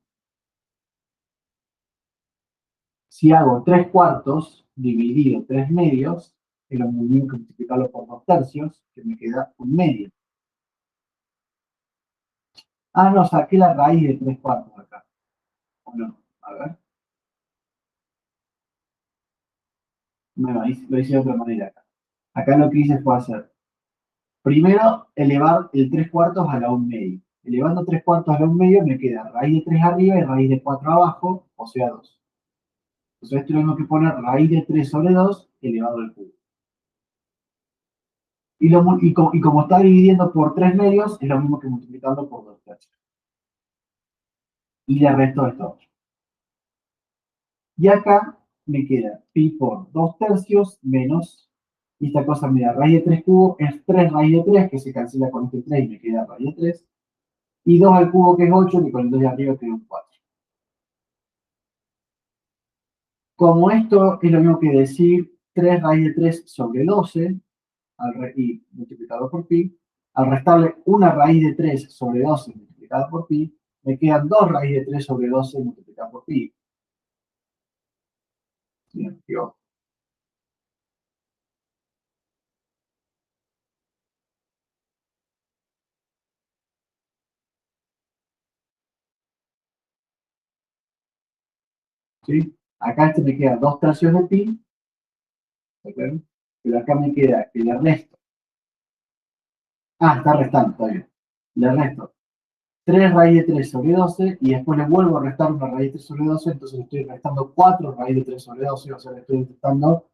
Si hago 3 cuartos dividido 3 medios, es lo mismo que multiplicarlo por 2 tercios, que me queda 1 medio. Ah, no, saqué la raíz de 3 cuartos acá. ¿O no? A ver. No, lo hice de otra manera acá. Acá lo que hice fue hacer, primero, elevar el 3 cuartos a la 1 medio. Elevando 3 cuartos a la 1 medio me queda raíz de 3 arriba y raíz de 4 abajo, o sea 2. Entonces esto tengo que poner raíz de 3 sobre 2 elevado al cubo. Y como está dividiendo por 3 medios, es lo mismo que multiplicando por 2 tercios. Y le resto esto. Y acá me queda pi por 2 tercios menos, y esta cosa me da raíz de 3 cubo, es 3 raíz de 3, que se cancela con este 3 y me queda raíz de 3. Y 2 al cubo, que es 8, que con el 2 de arriba queda un 4. Como esto es lo mismo que decir 3 raíz de 3 sobre 12, y multiplicado por pi, al restarle una raíz de 3 sobre 12 multiplicado por pi, me quedan 2 raíz de 3 sobre 12 multiplicado por pi. Bien, yo. ¿Sí? Acá este me queda 2 tercios de pi, ¿ok? Pero acá me queda que le resto. Ah, está restando, está bien. Le resto 3 raíz de 3 sobre 12 y después le vuelvo a restar una raíz de 3 sobre 12, entonces le estoy restando 4 raíz de 3 sobre 12, o sea, le estoy restando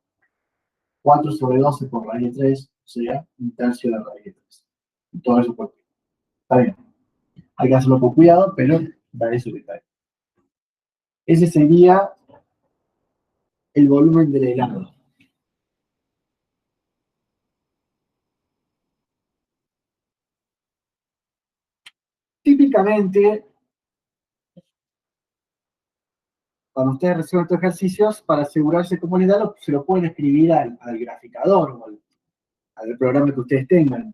4 sobre 12 por raíz de 3, o sea, un tercio de la raíz de 3. Y todo eso por pi. Está bien. Hay que hacerlo con cuidado, pero da eso que está bien. Ese sería el volumen del helado. Típicamente, cuando ustedes reciben estos ejercicios, para asegurarse cómo les da, se lo pueden escribir al graficador o al programa que ustedes tengan,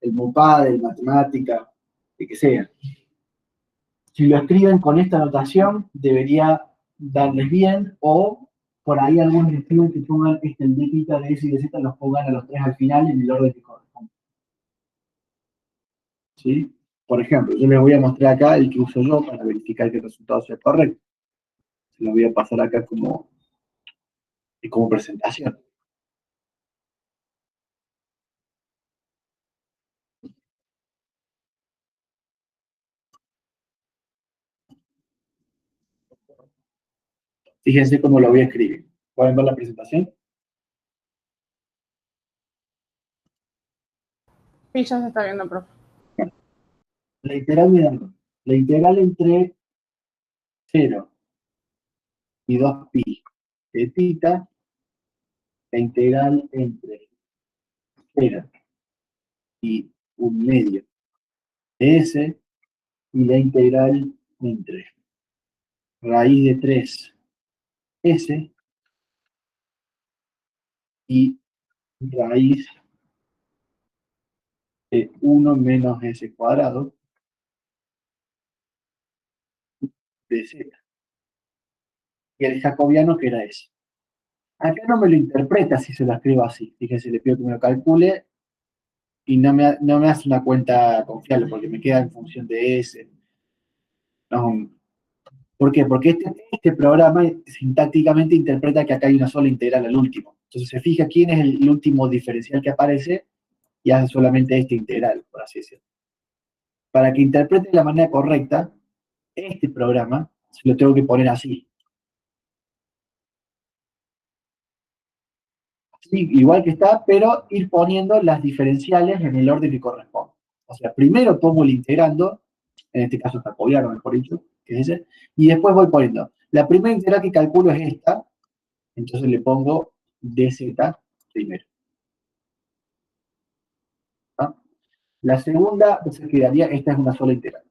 el MUPAD, el Matemática, el que sea. Si lo escriben con esta notación, debería darles bien, o por ahí algunos escriben que pongan el de theta, de S y de Z, los pongan a los tres al final en el orden que corresponde. ¿Sí? Por ejemplo, yo les voy a mostrar acá el que uso yo para verificar que el resultado sea correcto. Se lo voy a pasar acá como presentación. Fíjense cómo lo voy a escribir. ¿Pueden ver la presentación? Sí, ya se está viendo, profe. La integral me da la integral entre 0 y 2pi de theta, la integral entre 0 y 1 medio de s, y la integral entre raíz de 3s y raíz de 1 menos s cuadrado de z. Y el jacobiano, que era s. Acá no me lo interpreta si se lo escribo así. Fíjense, le pido que me lo calcule y no me hace una cuenta confiable porque me queda en función de ese. No, ¿por qué? Porque este programa sintácticamente interpreta que acá hay una sola integral al último. Entonces se fija quién es el último diferencial que aparece y hace solamente esta integral, por así decirlo. Para que interprete de la manera correcta, este programa se lo tengo que poner así. Sí, igual que está, pero ir poniendo las diferenciales en el orden que corresponde. O sea, primero pongo el integrando, en este caso jacobiano, mejor dicho, que es ese, y después voy poniendo. La primera integral que calculo es esta, entonces le pongo dz primero. ¿No? La segunda, entonces quedaría, esta es una sola integral.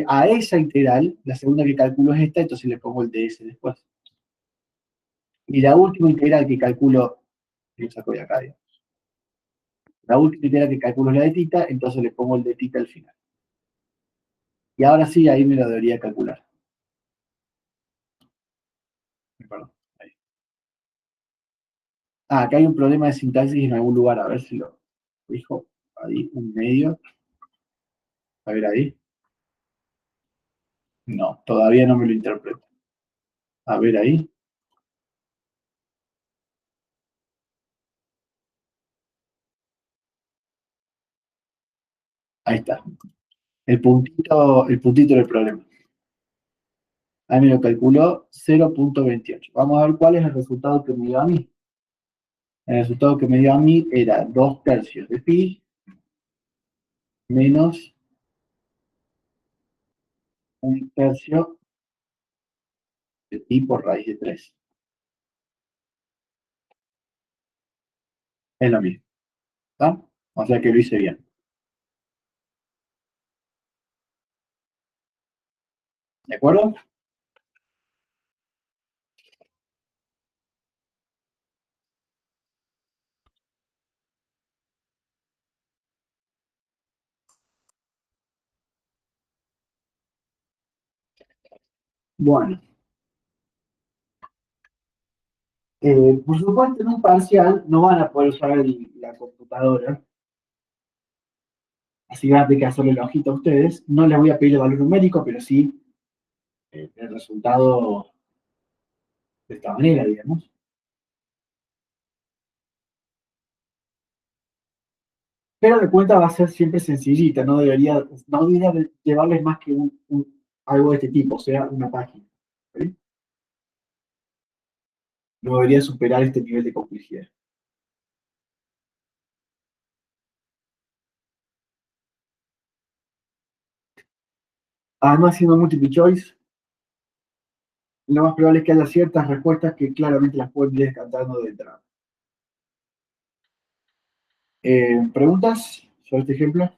A esa integral, la segunda que calculo es esta, entonces le pongo el ds después. Y la última integral que calculo, lo saco de acá, digamos. La última integral que calculo es la de tita, entonces le pongo el de tita al final. Y ahora sí, ahí me lo debería calcular. Perdón, ahí. Ah, acá hay un problema de sintaxis en algún lugar, a ver si lo fijo. Ahí, un medio. A ver ahí. No, todavía no me lo interpreto. A ver ahí. Ahí está. El puntito del problema. Ahí me lo calculó 0,28. Vamos a ver cuál es el resultado que me dio a mí. El resultado que me dio a mí era 2 tercios de pi menos un tercio de pi por raíz de 3. Es lo mismo. ¿Está? O sea que lo hice bien. ¿De acuerdo? Bueno, por supuesto, en un parcial no van a poder usar la computadora, así van a tener que hacerle el ojito a ustedes. No les voy a pedir el valor numérico, pero sí el resultado de esta manera, digamos. Pero la cuenta va a ser siempre sencillita, no debería llevarles más que algo de este tipo, o sea, una página. ¿Sí? No debería superar este nivel de complejidad. Además, siendo multiple choice, lo más probable es que haya ciertas respuestas que claramente las pueden ir descartando de entrada. ¿Preguntas sobre este ejemplo?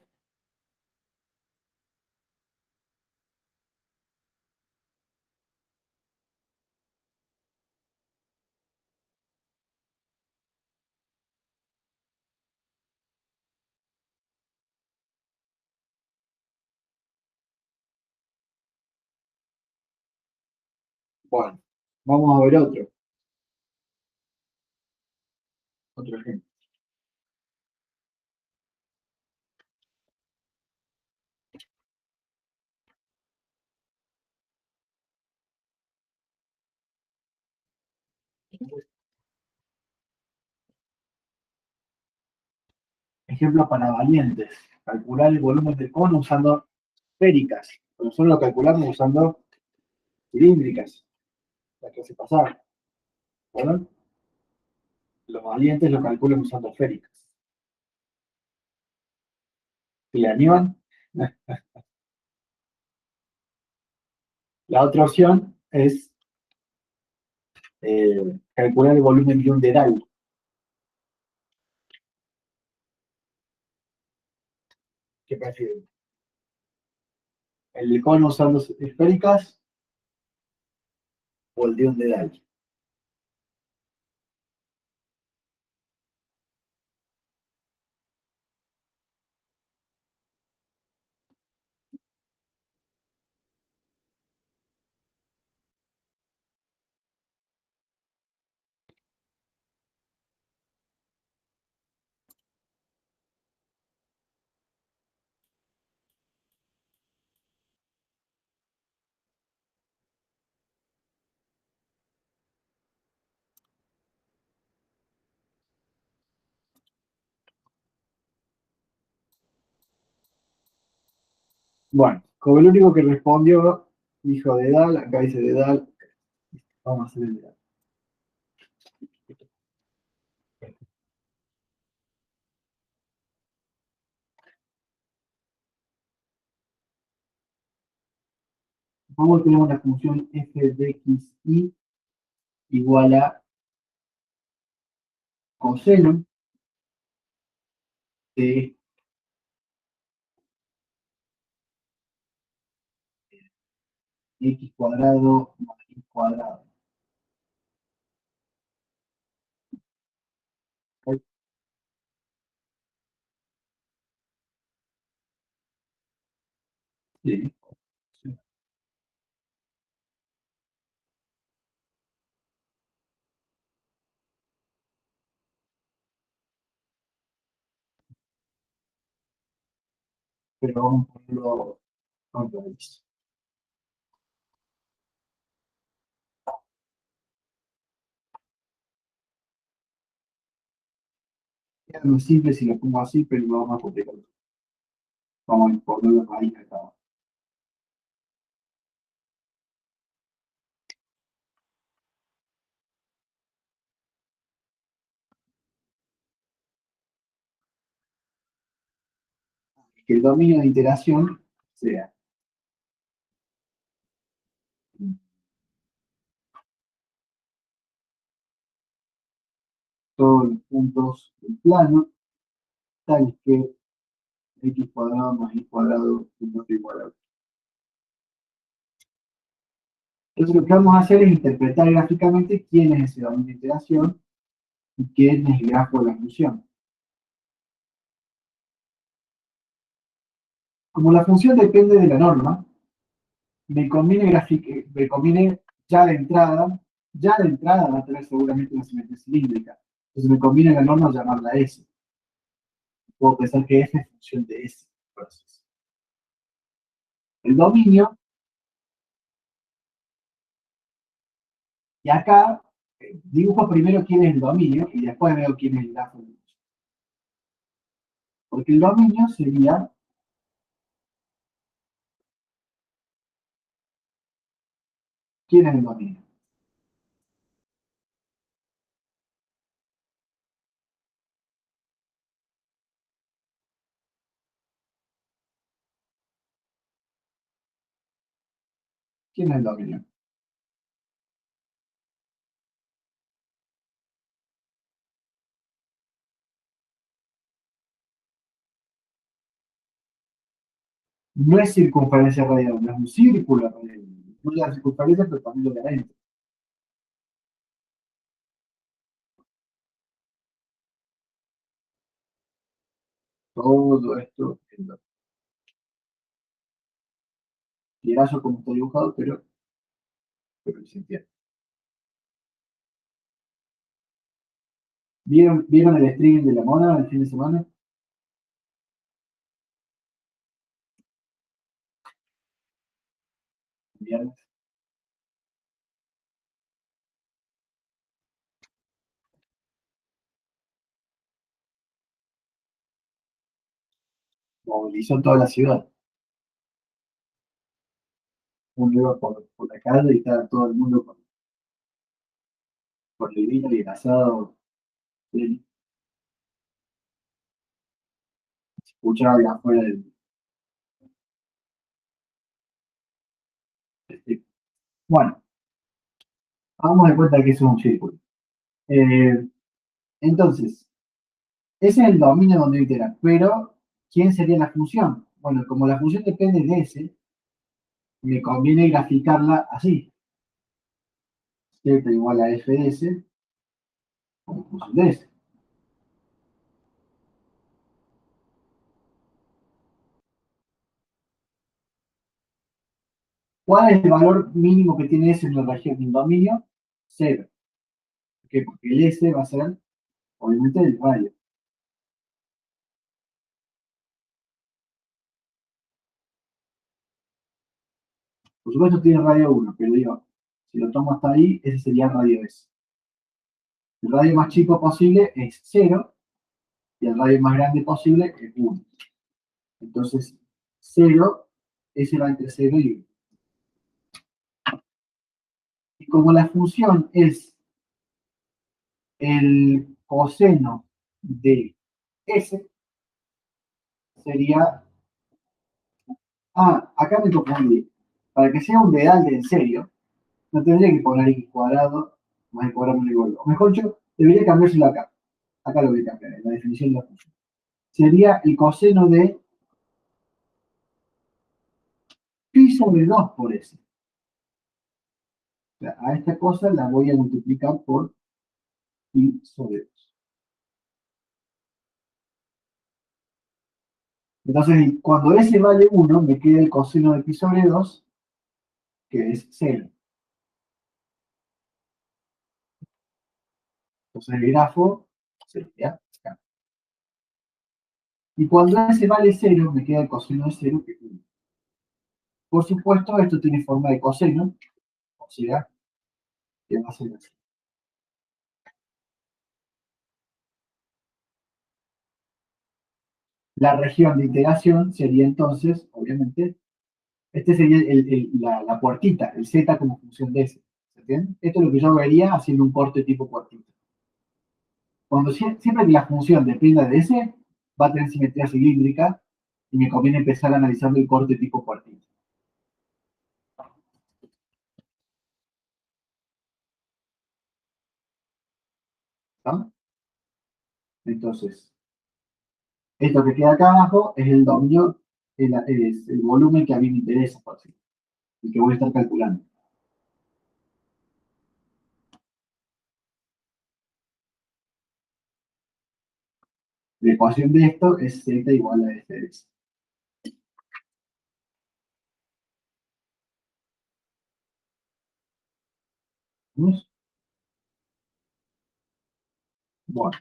Bueno, vamos a ver otro ejemplo. Ejemplo para valientes. Calcular el volumen del cono usando esféricas. Nosotros lo calculamos usando cilíndricas, la clase pasada. ¿Verdad? Los valientes lo calculan usando esféricas. ¿Se le animan? La otra opción es calcular el volumen de un dedal. ¿Qué prefieren? ¿El del cono usando esféricas o el de un dedal? Bueno, como el único que respondió, hijo de Dal, acá dice de Dal, vamos a hacer el de Dal. Vamos a tener una función f de x y igual a coseno de x cuadrado más y cuadrado. Sí, sí, pero vamos a ponerlo otra vez. Es muy simple si lo pongo así, pero lo vamos a complicar. Vamos a ponerlo ahí acá. Que el dominio de iteración sea todos los puntos del plano, tal que x cuadrado más y cuadrado es igual a. Entonces lo que vamos a hacer es interpretar gráficamente quién es ese dominio de iteración y quién es el grafo de la función. Como la función depende de la norma, me conviene ya de entrada va a tener seguramente una simetría cilíndrica. Entonces me conviene la norma llamarla S. Puedo pensar que F es función de S. Entonces, el dominio, y acá dibujo primero quién es el dominio y después veo quién es el grafo. Porque el dominio sería, ¿quién es el dominio? ¿Quién es el dominio? No es circunferencia radial, no es un círculo radial. No es la circunferencia, pero también lo de adentro. Todo esto es lo tirazo como está dibujado, pero se entiende. ¿Vieron el streaming de la mona el fin de semana? Viernes. Movilizó toda la ciudad. Uno iba por la calle y estaba todo el mundo por el vino y el asado. Se escuchaba de afuera del. Bueno, vamos de cuenta que eso es un círculo. Eh, entonces, ese es el dominio donde itera, pero ¿quién sería la función? Bueno, como la función depende de ese, me conviene graficarla así. Z igual a f de s como función de s. ¿Cuál es el valor mínimo que tiene s en la región del dominio? Cero. ¿Por qué? Porque el s va a ser, obviamente, el radio. Por supuesto tiene radio 1, pero digo, si lo tomo hasta ahí, ese sería radio s. El radio más chico posible es 0 y el radio más grande posible es 1. Entonces, 0 S va entre 0 y 1. Y como la función es el coseno de S, sería... Ah, acá me confundí. Para que sea un dedal de en serio, no tendría que poner x cuadrado más y cuadrado menos igual. O mejor dicho, debería cambiárselo acá. Acá lo voy a cambiar, en la definición de la función. Sería el coseno de pi sobre 2 por S. O sea, a esta cosa la voy a multiplicar por pi sobre 2. Entonces, cuando S vale 1, me queda el coseno de pi sobre 2, que es 0. Entonces, el grafo sería acá. Y cuando S vale 0, me queda el coseno de 0, que es 1. Por supuesto, esto tiene forma de coseno, o sea, que va a ser así. La región de integración sería entonces, obviamente, este sería la puertita, el z como función de S. ¿Se entiende? Esto es lo que yo vería haciendo un corte tipo puertita. Cuando siempre que la función dependa de S, va a tener simetría cilíndrica y me conviene empezar analizando el corte tipo puertita. ¿No? Entonces, esto que queda acá abajo es el dominio, es el volumen que a mí me interesa, por así, y que voy a estar calculando. La ecuación de esto es z igual a f de x. ¿Vamos? Bueno,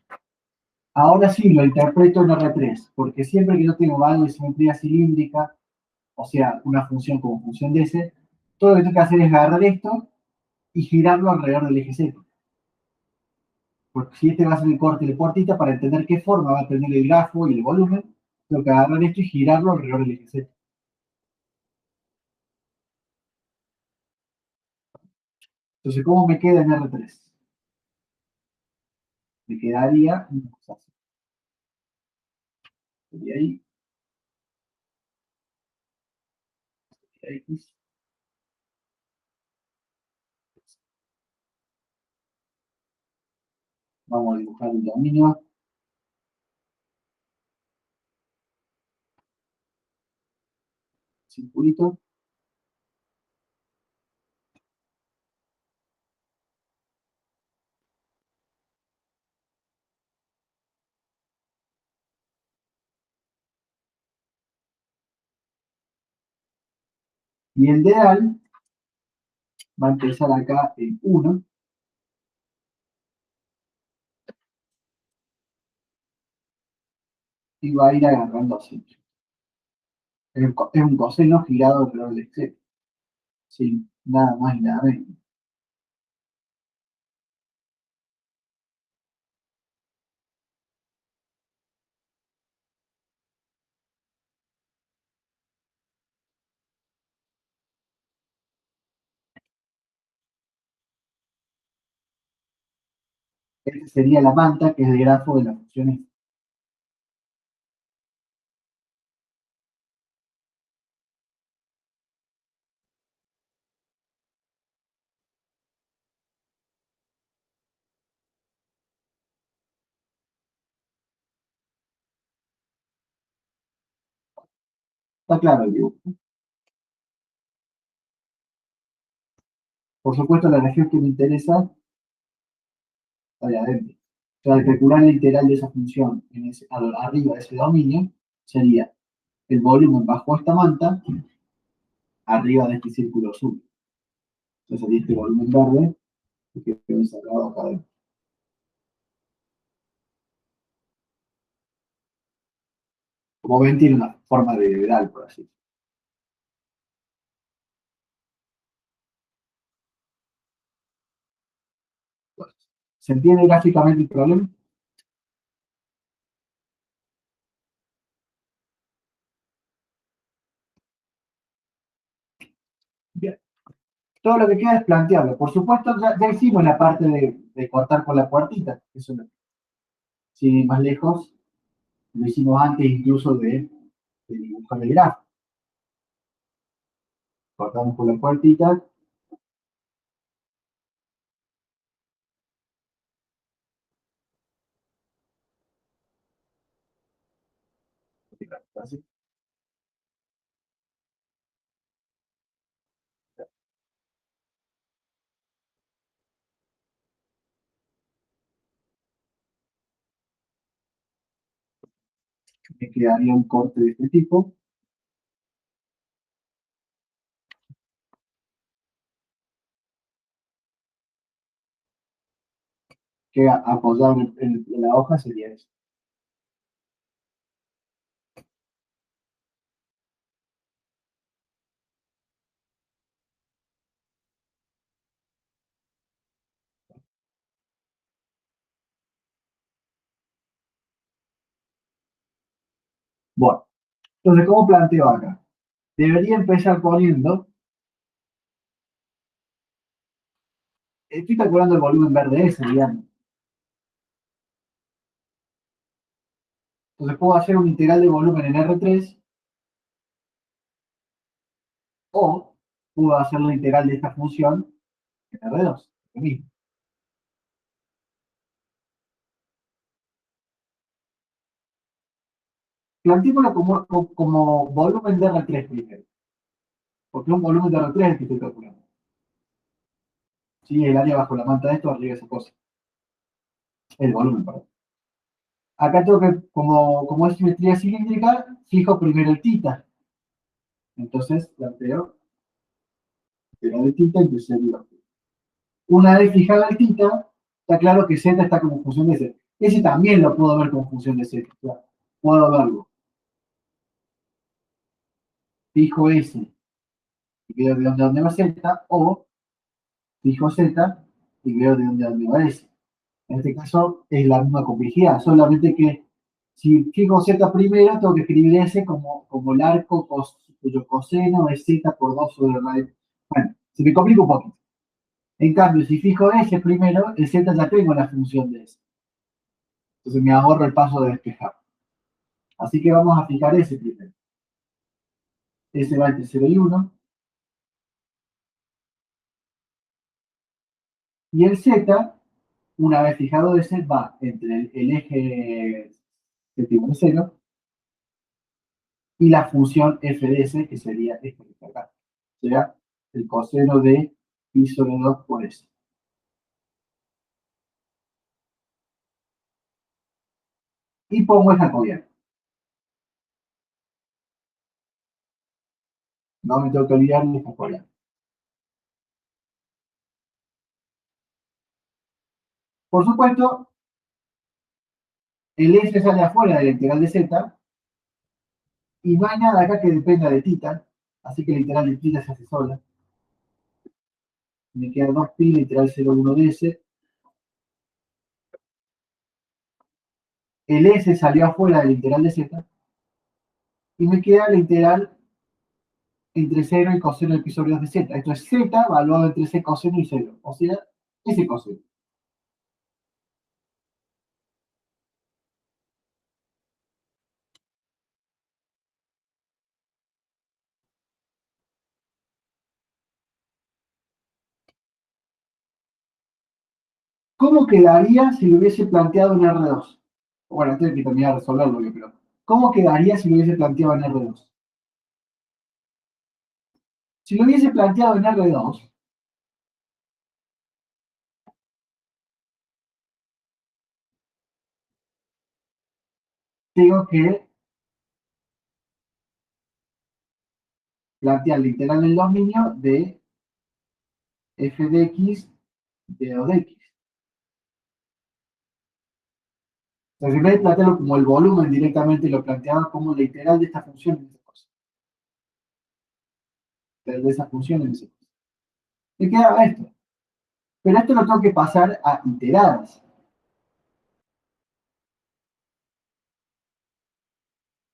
ahora sí lo interpreto en R3, porque siempre que yo tengo algo de simetría cilíndrica, o sea, una función como función de S, todo lo que tengo que hacer es agarrar esto y girarlo alrededor del eje Z. Porque si este va a ser el corte de puertita, para entender qué forma va a tener el grafo y el volumen, tengo que agarrar esto y girarlo alrededor del eje Z. Entonces, ¿cómo me queda en R3? Me quedaría una cosa así. Sería ahí, sería X. Vamos a dibujar el dominio. Circulito. Y el dedal va a empezar acá en 1 y va a ir agarrando así. Es un coseno girado alrededor del extremo. Sin nada más y nada menos. Esta sería la manta, que es el grafo de la función esta. Está claro el dibujo. Por supuesto, la región que me interesa está ahí adentro. O sea, al calcular la integral de esa función arriba de ese dominio, sería el volumen bajo esta manta, arriba de este círculo azul. Entonces sería este volumen verde, que quedó encerrado acá adentro. Como ven, tiene una forma de dedal, por así decirlo. ¿Se entiende gráficamente el problema? Todo lo que queda es plantearlo. Por supuesto, ya hicimos la parte de cortar con la puertita. Eso no. Si más lejos, lo hicimos antes incluso de dibujar el grafo. Cortamos con la puertita. Así. Me quedaría un corte de este tipo. Que apoyado en la hoja sería eso. Bueno, entonces, ¿cómo planteo acá? Debería empezar poniendo, estoy calculando el volumen verde ese, digamos. Entonces puedo hacer un integral de volumen en R3 o puedo hacer la integral de esta función en R2. Lo mismo. Plantémoslo como volumen de R3 primero, porque es un volumen de R3 el que estoy calculando. Sí, el área bajo la manta de esto arriba esa cosa. El volumen, perdón. Acá tengo que, como es simetría cilíndrica, fijo primero el tita. Entonces planteo el tita y entonces digo, una vez fijada el tita, está claro que z está como función de z. Ese también lo puedo ver como función de z. Claro. Puedo verlo. Fijo S y veo de dónde va z, o fijo z y veo de dónde va S. En este caso es la misma complejidad, solamente que si fijo z primero, tengo que escribir S como el arco cuyo coseno es z por 2 sobre radio. Bueno, se me complica un poquito. En cambio, si fijo S primero, el z ya tengo la función de S. Entonces me ahorro el paso de despejar. Así que vamos a fijar S primero. S va entre 0 y 1. Y el Z, una vez fijado S, va entre el eje séptimo de 0 y la función f de S, que sería esta que está acá. O sea, el coseno de pi sobre 2 por S. Y pongo el jacobiano. No me tengo que olvidar del jacobiano. Por supuesto, el S sale afuera de la integral de Z y no hay nada acá que dependa de tita, así que la integral de tita se hace sola. Me queda 2pi, la integral 0,1 de S. El S salió afuera de la integral de Z y me queda la integral entre 0 y coseno del pi sobre 2 de Z. Esto es Z evaluado entre ese coseno y 0. O sea, ese coseno. ¿Cómo quedaría si lo hubiese planteado en R2? Bueno, antes de que termine de resolverlo, yo creo. ¿Cómo quedaría si lo hubiese planteado en R2? Si lo hubiese planteado en R2, tengo que plantear la integral del dominio de f de x de 2 de x. Entonces, en vez de plantearlo como el volumen directamente, lo planteaba como la integral de esta función en esa cosa. De esa función en esa cosa. Me quedaba esto. Pero esto lo tengo que pasar a iteradas.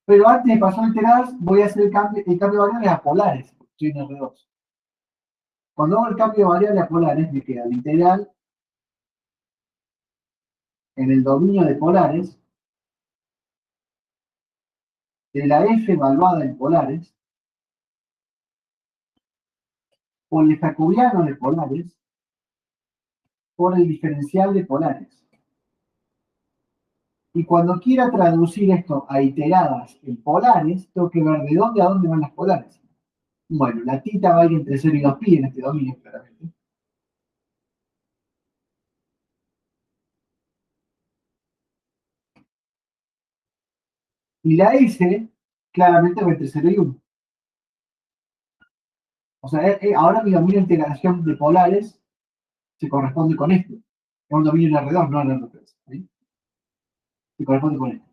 Pero antes de pasar a iteradas, voy a hacer el cambio de variables a polares. Estoy en R2. Cuando hago el cambio de variable a polares, me queda la integral en el dominio de polares de la f evaluada en polares por el jacobiano de polares por el diferencial de polares. Y cuando quiera traducir esto a iteradas en polares, tengo que ver de dónde a dónde van las polares. Bueno, la tita va a ir entre 0 y 2pi en este dominio, claramente. Y la S, claramente va entre 0 y 1. O sea, ahora mi dominio de integración de polares se corresponde con esto. Es un dominio en R2, no en R3. ¿Sí? Se corresponde con esto.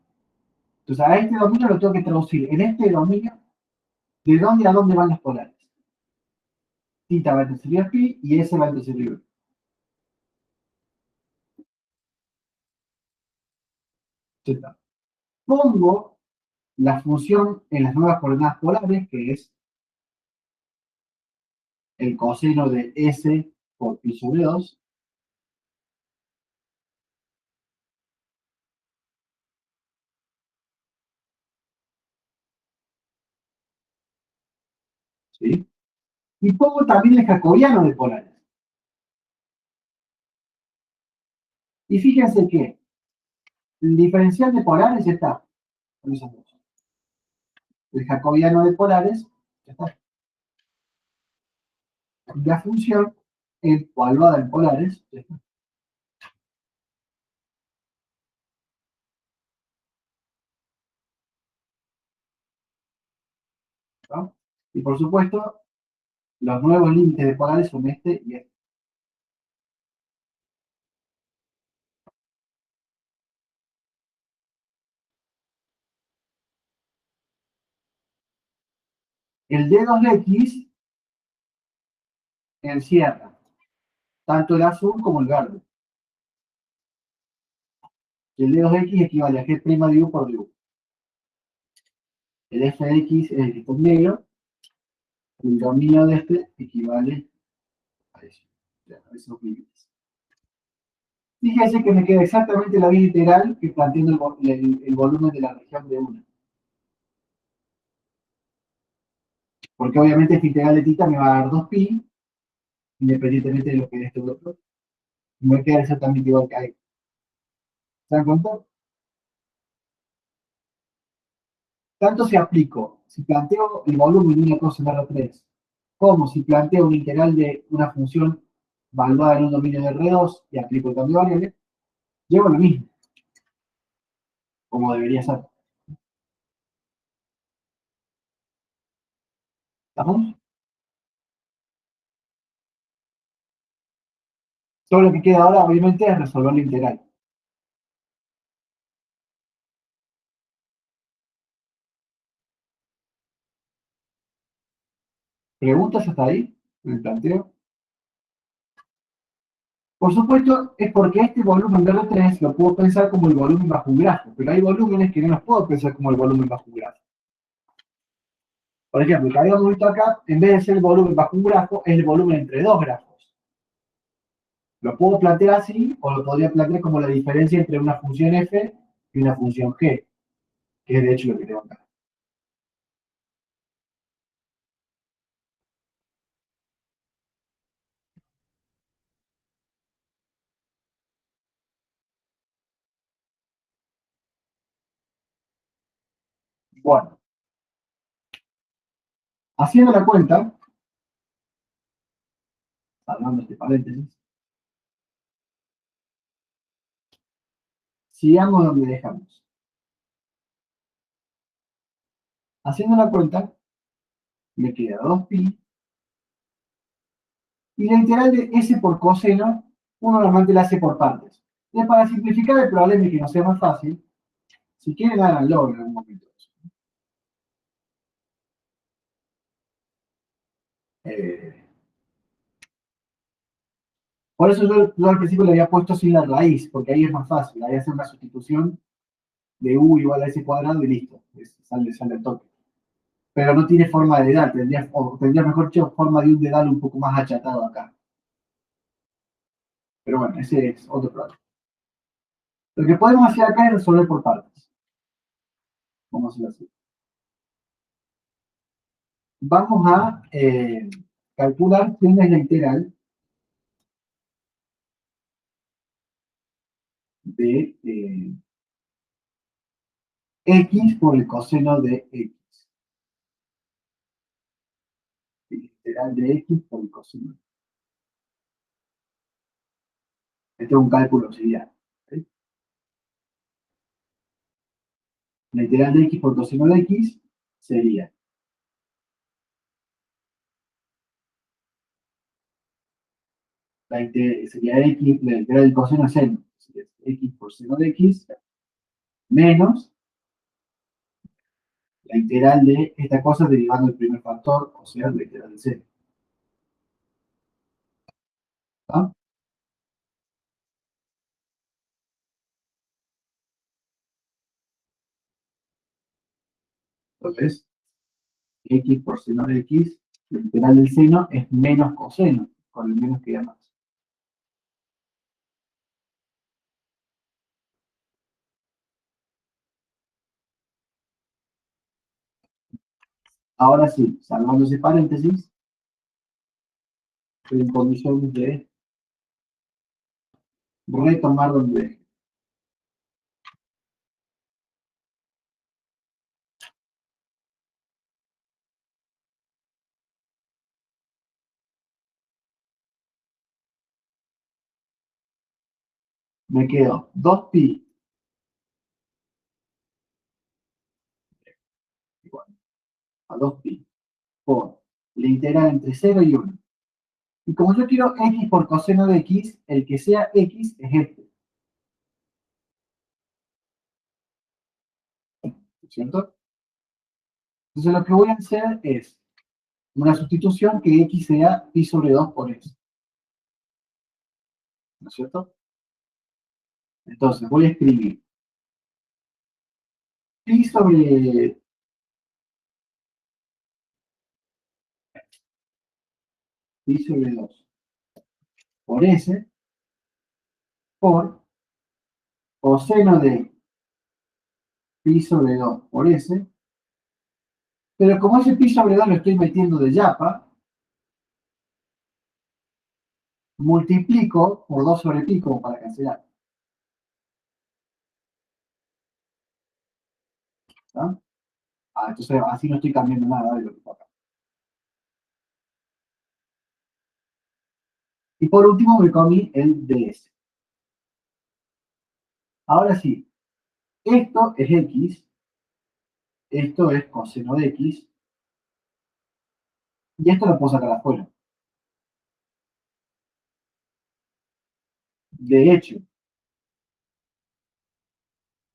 Entonces, a este dominio lo tengo que traducir en este dominio de dónde a dónde van las polares. Tita va entre 0 y pi y S va entre 0 y 1. Entonces, pongo la función en las nuevas coordenadas polares, que es el coseno de S por pi sobre 2. ¿Sí? Y pongo también el jacobiano de polares. Y fíjense que el diferencial de polares ya está con esos dos. El jacobiano de polares ya está. Y la función evaluada en polares ya está. ¿No? Y por supuesto, los nuevos límites de polares son este y este. El D2X encierra tanto el azul como el verde. El D2X equivale a G' de U por U. El f de x es el que está en negro. El dominio de este equivale a eso. A esos límites. Fíjense que me queda exactamente la vía integral que planteando el volumen de la región de 1. Porque obviamente esta integral de tita me va a dar 2pi, independientemente de lo que dé este otro. Me va a quedar exactamente igual que ahí. ¿Se dan cuenta? Tanto si aplico, si planteo el volumen de una cosa en R3, como si planteo una integral de una función valuada en un dominio de R2 y aplico el cambio de variable, llevo lo mismo, como debería ser. ¿Estamos? Todo lo que queda ahora, obviamente, es resolver la integral. ¿Preguntas hasta ahí? ¿En el planteo? Por supuesto, es porque este volumen de R3 lo puedo pensar como el volumen bajo un grafo, pero hay volúmenes que no los puedo pensar como el volumen bajo un grafo. Por ejemplo, el que habíamos visto acá, en vez de ser el volumen bajo un grafo, es el volumen entre dos grafos. Lo puedo plantear así, o lo podría plantear como la diferencia entre una función f y una función g, que es de hecho lo que tengo acá. Bueno, haciendo la cuenta, salvando este paréntesis, sigamos donde dejamos. Haciendo la cuenta, me queda 2pi, y la integral de s por coseno, uno normalmente la hace por partes. Entonces, para simplificar el problema y que no sea más fácil, si quieren háganlo en algún momento. Eh, por eso yo al principio le había puesto sin la raíz, porque ahí es más fácil, ahí hacer una sustitución de u igual a s cuadrado y listo, sale el toque. pero no tiene forma de dedal, tendría mejor dicho forma de un dedal un poco más achatado acá. Pero bueno, ese es otro problema. Lo que podemos hacer acá es resolver por partes. Vamos a hacerlo así. Vamos a calcular quién es la integral de x por el coseno de x. La integral de x por el coseno. Este es un cálculo auxiliar. ¿Sí? La integral de x por coseno de x sería sería x, la integral del coseno seno, sería x por seno de x, menos la integral de esta cosa derivando el primer factor, o sea, la integral de seno. ¿Está? Entonces, x por seno de x, la integral del seno es menos coseno, con el menos que ya más. Ahora sí, salvando ese paréntesis, estoy en condiciones de retomar donde dejé. Me quedo 2pi igual a 2pi por la integral entre 0 y 1. Y como yo quiero x por coseno de x, el que sea x es este. ¿Cierto? Entonces lo que voy a hacer es una sustitución que x sea pi sobre 2 por x. ¿No es cierto? Entonces voy a escribir pi sobre pi sobre 2 por s por coseno de pi sobre 2 por s, pero como ese pi sobre 2 lo estoy metiendo de yapa, multiplico por 2 sobre pi como para cancelar. ¿No? Entonces así no estoy cambiando nada de lo que está acá. Y por último me comí el ds. Ahora sí, esto es x, esto es coseno de x, y esto lo puedo sacar afuera. De hecho,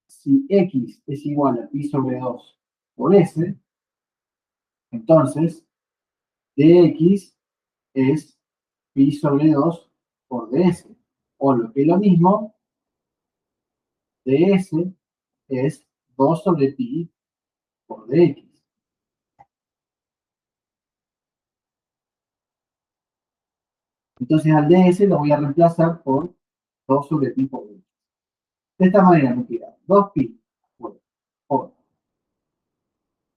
si x es igual a pi sobre 2 por s, entonces dx es pi sobre 2 por ds. O lo que es lo mismo, ds es 2 sobre pi por dx. Entonces al ds lo voy a reemplazar por 2 sobre pi por dx. De esta manera me queda 2pi por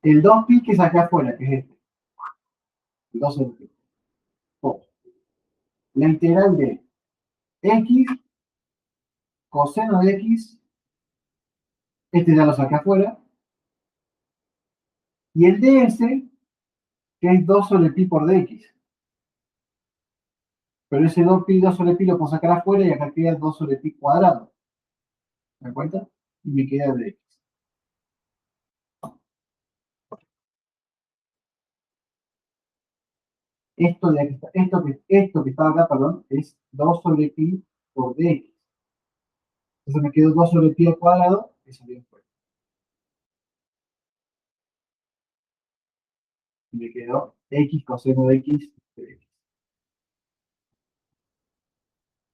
el 2pi que saqué afuera, que es este, el 2 sobre pi, por la integral de x coseno de x, este ya lo saqué afuera, y el ds, que es 2 sobre pi por dx. Pero ese 2pi, 2 sobre pi lo puedo sacar afuera y acá queda 2 sobre pi cuadrado. ¿Me das cuenta? Y me queda dx. Esto, de aquí, esto que estaba acá, perdón, es 2 sobre pi por dx. Entonces me quedó 2 sobre pi al cuadrado, que salió afuera. Y me quedó x coseno de x de x.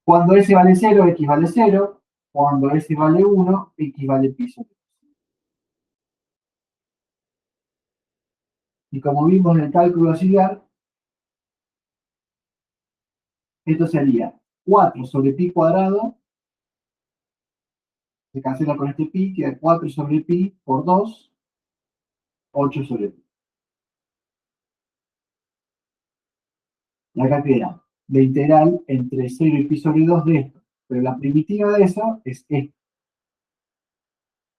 Cuando s vale 0, x vale 0. Cuando s vale 1, x vale pi sobre 2. Y como vimos en el cálculo auxiliar, esto sería 4 sobre pi cuadrado, se cancela con este pi, queda 4 sobre pi por 2, 8 sobre pi. Y acá queda la integral entre 0 y pi sobre 2 de esto. Pero la primitiva de eso es esta.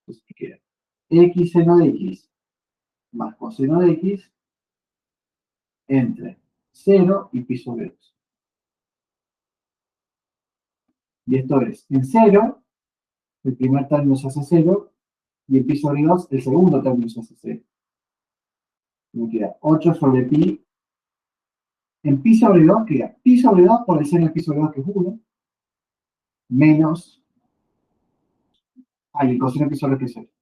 Entonces queda x seno de x más coseno de x entre 0 y pi sobre 2. Y esto es, en 0, el primer término se hace 0, y en pi sobre 2, el segundo término se hace 0. Me queda 8 sobre pi. En pi sobre 2 queda pi sobre 2 por el seno de pi sobre 2, que es 1, menos, el coseno de pi sobre 2, que es 0.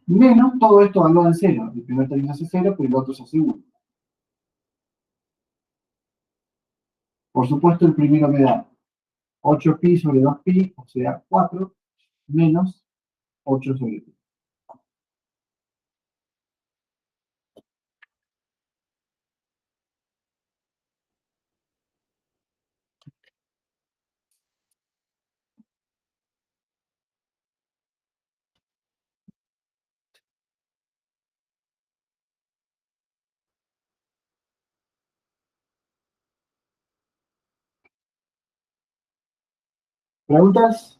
Menos, todo esto valora en 0. El primer término se hace 0, pero el otro se hace 1. Por supuesto, el primero me da 8pi sobre 2pi, o sea, 4, menos 8 sobre pi. ¿Preguntas?